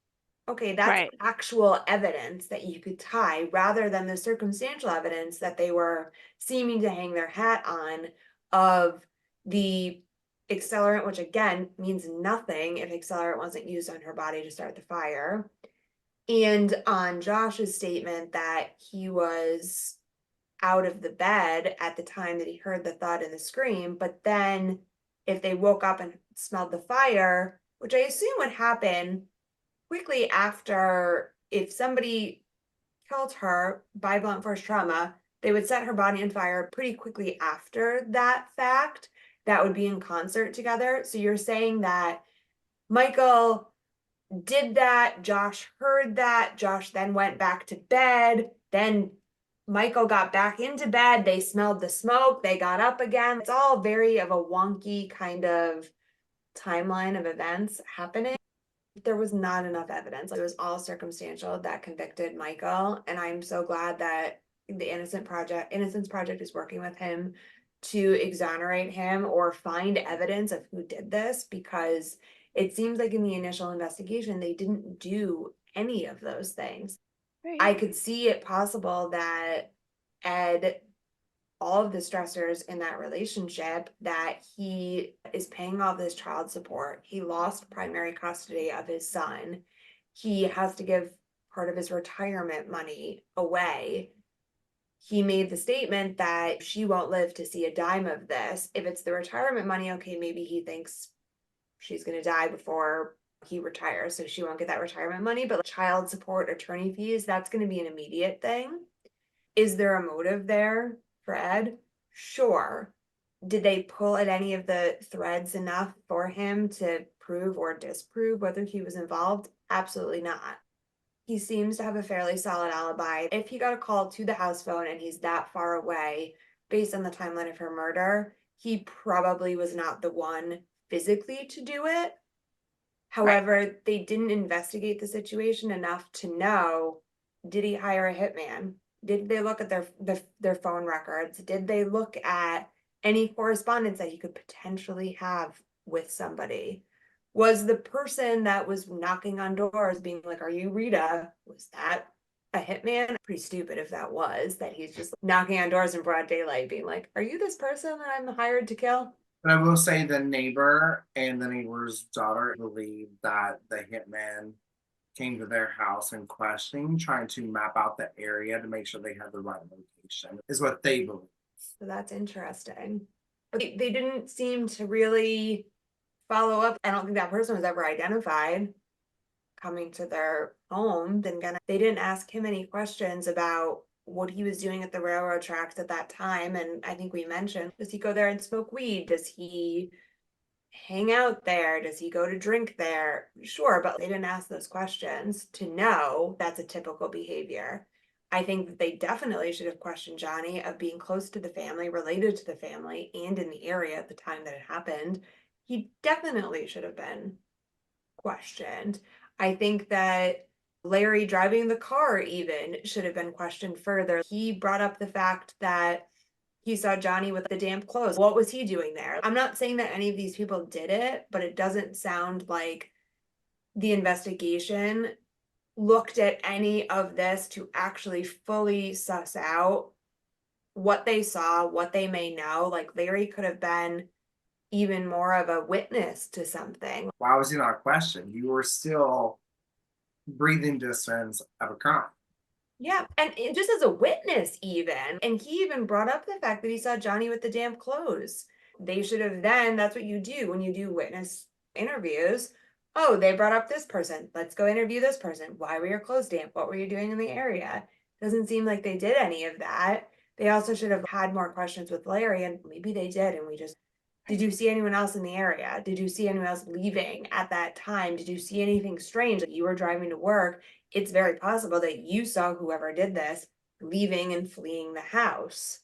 okay, that's Right. actual evidence that you could tie rather than the circumstantial evidence that they were seeming to hang their hat on of the accelerant, which again means nothing if accelerant wasn't used on her body to start the fire. And on Josh's statement that he was out of the bed at the time that he heard the thud and the scream, but then if they woke up and smelled the fire, which I assume would happen quickly after, if somebody killed her by blunt force trauma, they would set her body on fire pretty quickly after that fact. That would be in concert together. So you're saying that Michael did that, Josh heard that, Josh then went back to bed, then Michael got back into bed, they smelled the smoke, they got up again. It's all very of a wonky kind of timeline of events happening, there was not enough evidence. It was all circumstantial that convicted Michael. And I'm so glad that the Innocence Project is working with him to exonerate him or find evidence of who did this, because it seems like in the initial investigation, they didn't do any of those things. I could see it possible that Ed, all of the stressors in that relationship, that he is paying off this child support. He lost primary custody of his son. He has to give part of his retirement money away. He made the statement that she won't live to see a dime of this. If it's the retirement money, okay, maybe he thinks she's going to die before he retires, so she won't get that retirement money. But child support, attorney fees, that's going to be an immediate thing. Is there a motive there for Ed? Sure. Did they pull at any of the threads enough for him to prove or disprove whether he was involved? Absolutely not. He seems to have a fairly solid alibi. If he got a call to the house phone and he's that far away, based on the timeline of her murder, he probably was not the one physically to do it. However, they didn't investigate the situation enough to know, did he hire a hitman? Did they look at their phone records? Did they look at any correspondence that he could potentially have with somebody? Was the person that was knocking on doors being like, "Are you Rita?" Was that a hitman? Pretty stupid if that was, that he's just knocking on doors in broad daylight being like, "Are you this person that I'm hired to kill?" But I will say the neighbor and the neighbor's daughter believe that the hitman came to their house and questioning, trying to map out the area to make sure they had the right location, is what they believe. So that's interesting. But they didn't seem to really follow up. I don't think that person was ever identified coming to their home. They didn't ask him any questions about what he was doing at the railroad tracks at that time. And I think we mentioned, does he go there and smoke weed? Does he hang out there? Does he go to drink there? Sure, but they didn't ask those questions to know that's a typical behavior. I think that they definitely should have questioned Johnny of being close to the family, related to the family, and in the area at the time that it happened. He definitely should have been questioned. I think that Larry driving the car even should have been questioned further. He brought up the fact that he saw Johnny with the damp clothes. What was he doing there? I'm not saying that any of these people did it, but it doesn't sound like the investigation looked at any of this to actually fully suss out what they saw, what they may know. Like Larry could have been even more of a witness to something. Why was he not questioned? You were still breathing distance of a crime. Yeah, and just as a witness even. And he even brought up the fact that he saw Johnny with the damp clothes. They should have then, that's what you do when you do witness interviews. Oh, they brought up this person. Let's go interview this person. Why were your clothes damp? What were you doing in the area? Doesn't seem like they did any of that. They also should have had more questions with Larry, and maybe they did, and we just, did you see anyone else in the area? Did you see anyone else leaving at that time? Did you see anything strange? You were driving to work. It's very possible that you saw whoever did this leaving and fleeing the house.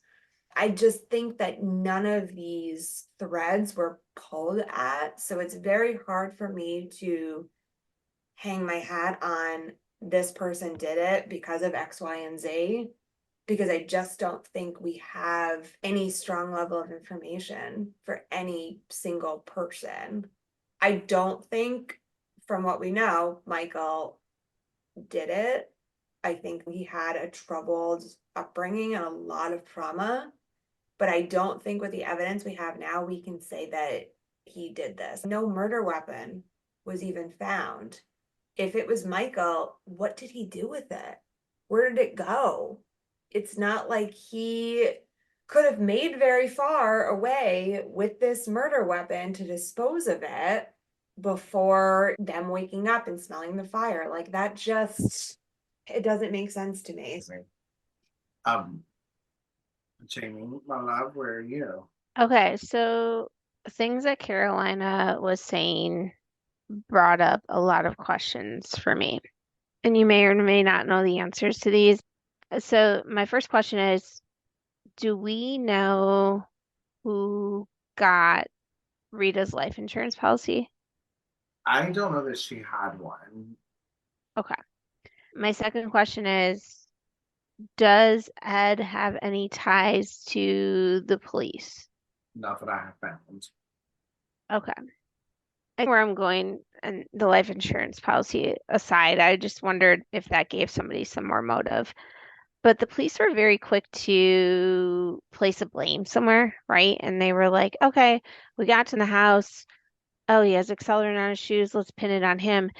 I just think that none of these threads were pulled at. So it's very hard for me to hang my hat on this person did it because of X, Y, and Z, because I just don't think we have any strong level of information for any single person. I don't think, from what we know, Michael did it. I think he had a troubled upbringing and a lot of trauma, but I don't think with the evidence we have now, we can say that he did this. No murder weapon was even found. If it was Michael, what did he do with it? Where did it go? It's not like he could have made very far away with this murder weapon to dispose of it before them waking up and smelling the fire. Like that just, it doesn't make sense to me. Jamie, my love, where are you? Okay, so things that Carolina was saying brought up a lot of questions for me. And you may or may not know the answers to these. So my first question is, do we know who got Rita's life insurance policy? I don't know that she had one. Okay. My second question is, does Ed have any ties to the police? Not that I have found. Okay. Where I'm going and the life insurance policy aside, I just wondered if that gave somebody some more motive. But the police were very quick to place a blame somewhere, right? And they were like, okay, we got to the house. Oh, he has accelerant on his shoes. Let's pin it on him.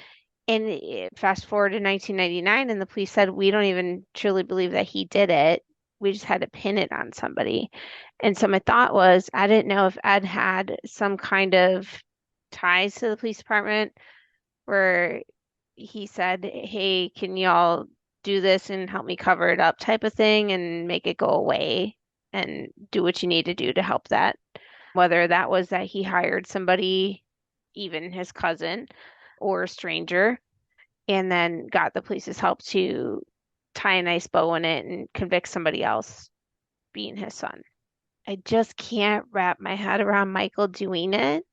And fast forward to 1999, and the police said, we don't even truly believe that he did it. We just had to pin it on somebody. And so my thought was, I didn't know if Ed had some kind of ties to the police department where he said, hey, can y'all do this and help me cover it up type of thing and make it go away and do what you need to do to help that. Whether that was that he hired somebody, even his cousin or a stranger, and then got the police's help to tie a nice bow in it and convict somebody else being his son. I just can't wrap my head around Michael doing it.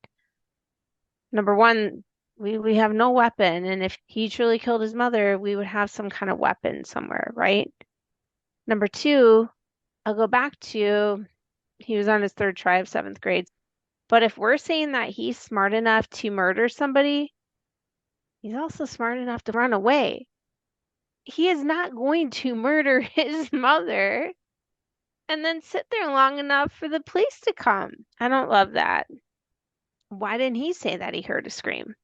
Number one, we have no weapon, and if he truly killed his mother, we would have some kind of weapon somewhere, right? Number two, I'll go back to he was on his third try of seventh grade. But if we're saying that he's smart enough to murder somebody, he's also smart enough to run away. He is not going to murder his mother and then sit there long enough for the police to come. I don't love that. Why didn't he say that he heard a scream?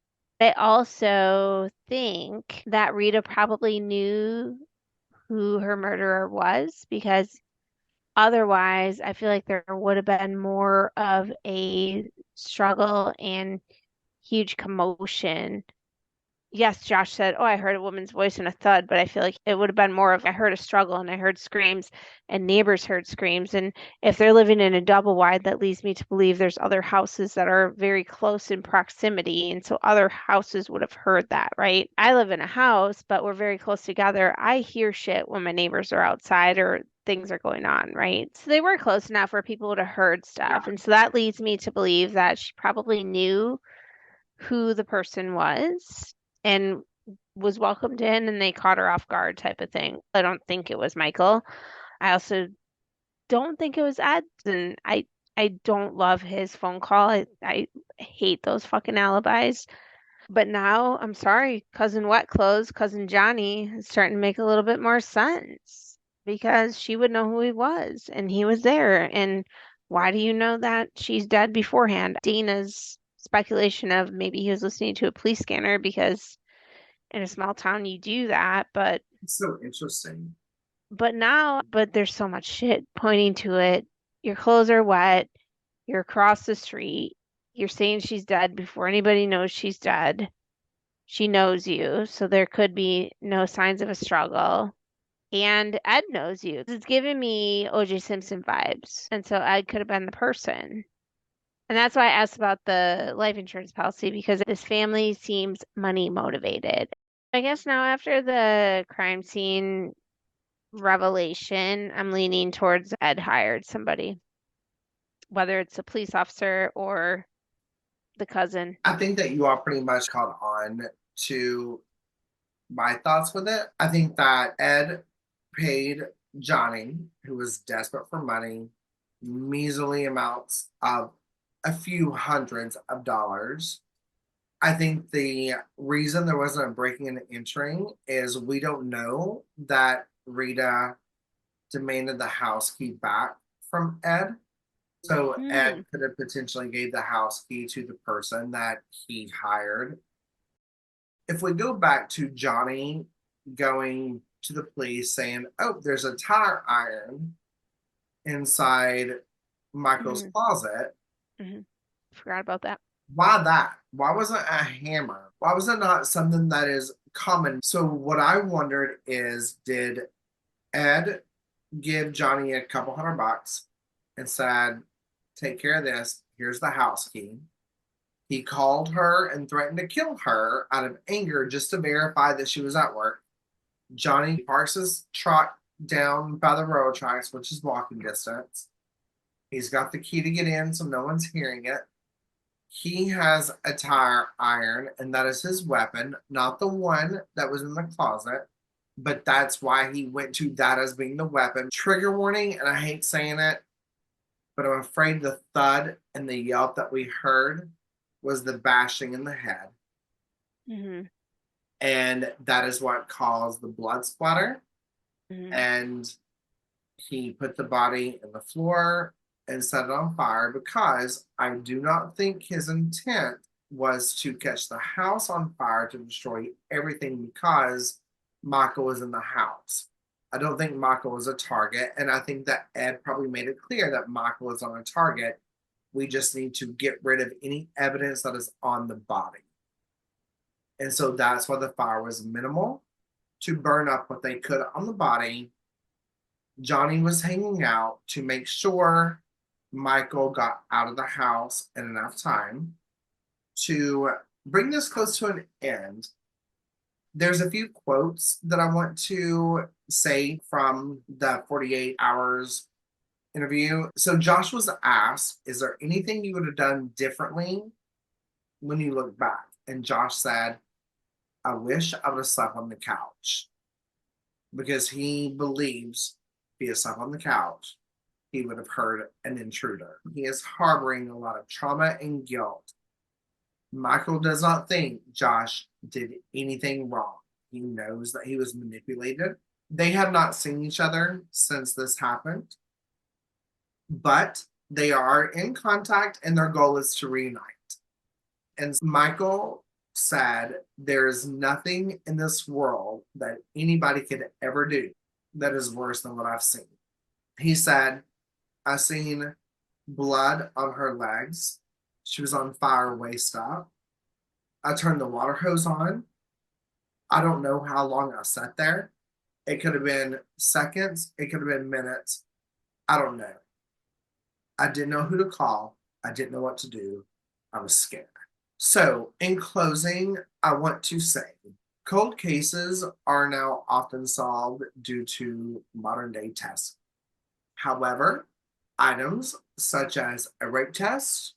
I also think that Rita probably knew who her murderer was because otherwise I feel like there would have been more of a struggle and huge commotion. Yes, Josh said, oh, I heard a woman's voice and a thud, but I feel like it would have been more of I heard a struggle and I heard screams and neighbors heard screams. And if they're living in a double wide, that leads me to believe there's other houses that are very close in proximity. And so other houses would have heard that, right? I live in a house, but we're very close together. I hear shit when my neighbors are outside or things are going on, right? So they were close enough where people would have heard stuff. And so that leads me to believe that she probably knew who the person was and was welcomed in and they caught her off guard type of thing. I don't think it was Michael. I also don't think it was Ed. And I don't love his phone call. I hate those fucking alibis. But now, I'm sorry, Cousin Wet Clothes, Cousin Johnny is starting to make a little bit more sense because she would know who he was and he was there. And why do you know that she's dead beforehand? Dina's speculation of maybe he was listening to a police scanner because in a small town you do that, but It's so interesting. but there's so much shit pointing to it. Your clothes are wet, you're across the street, you're saying she's dead before anybody knows she's dead. She knows you, so there could be no signs of a struggle. And Ed knows you. It's giving me OJ Simpson vibes. And so Ed could have been the person. And that's why I asked about the life insurance policy because this family seems money motivated. I guess now after the crime scene revelation, I'm leaning towards Ed hired somebody, whether it's a police officer or the cousin. I think that you all pretty much caught on to my thoughts with it. I think that Ed paid Johnny, who was desperate for money, measly amounts of a few hundreds of dollars. I think the reason there wasn't a breaking and entering is we don't know that Rita demanded the house key back from Ed. So Ed could have potentially gave the house key to the person that he hired. If we go back to Johnny going to the police saying, oh, there's a tire iron inside Michael's closet. Forgot about that. Why that? Why wasn't a hammer? Why was it not something that is common? So what I wondered is, did Ed give Johnny a couple $100 and said, take care of this, here's the house key? He called her and threatened to kill her out of anger just to verify that she was at work. Johnny parks his truck down by the railroad tracks, which is walking distance. He's got the key to get in so no one's hearing it. He has a tire iron, and that is his weapon, not the one that was in the closet, but that's why he went to that as being the weapon. Trigger warning, and I hate saying it, but I'm afraid the thud and the yelp that we heard was the bashing in the head. Mm-hmm. And that is what caused the blood splatter. Mm-hmm. And he put the body in the floor and set it on fire because I do not think his intent was to catch the house on fire to destroy everything because Michael was in the house. I don't think Michael was a target, and I think that Ed probably made it clear that Michael is on a target. We just need to get rid of any evidence that is on the body. And so that's why the fire was minimal, to burn up what they could on the body. Johnny was hanging out to make sure Michael got out of the house in enough time to bring this close to an end. There's a few quotes that I want to say from the 48 hours interview. So Josh was asked, is there anything you would have done differently when you look back? And Josh said, I wish I would have slept on the couch, because he believes if he had slept on the couch, he would have heard an intruder. He is harboring a lot of trauma and guilt. Michael does not think Josh did anything wrong. He knows that he was manipulated. They have not seen each other since this happened, but they are in contact and their goal is to reunite. And Michael said, there is nothing in this world that anybody could ever do that is worse than what I've seen. He said, I've seen blood on her legs. She was on fire waist up. I turned the water hose on. I don't know how long I sat there. It could have been seconds. It could have been minutes. I don't know. I didn't know who to call. I didn't know what to do. I was scared. So, in closing, I want to say cold cases are now often solved due to modern day tests. However, items such as a rape test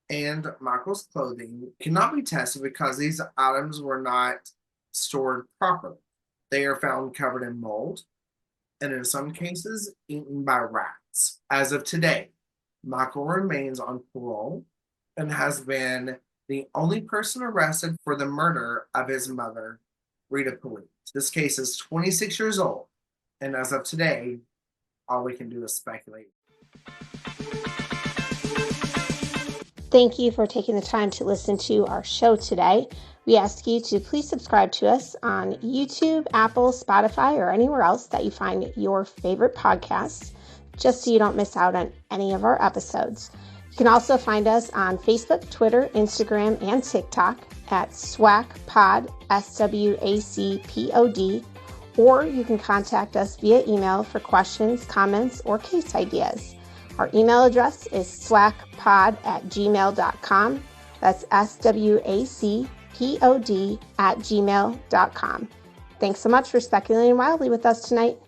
and Michael's clothing cannot be tested because these items were not stored properly. They are found covered in mold and in some cases eaten by rats. As of today, Michael remains on parole and has been the only person arrested for the murder of his mother, Rita Politte. This case is 26 years old, and as of today, all we can do is speculate. Thank you for taking the time to listen to our show today. We ask you to please subscribe to us on YouTube, Apple, Spotify, or anywhere else that you find your favorite podcasts, just so you don't miss out on any of our episodes. You can also find us on Facebook, Twitter, Instagram, and TikTok at SWAC Pod, SWACPOD, or you can contact us via email for questions, comments, or case ideas. Our email address is swacpod@gmail.com. That's SWACPOD@gmail.com. Thanks so much for speculating wildly with us tonight.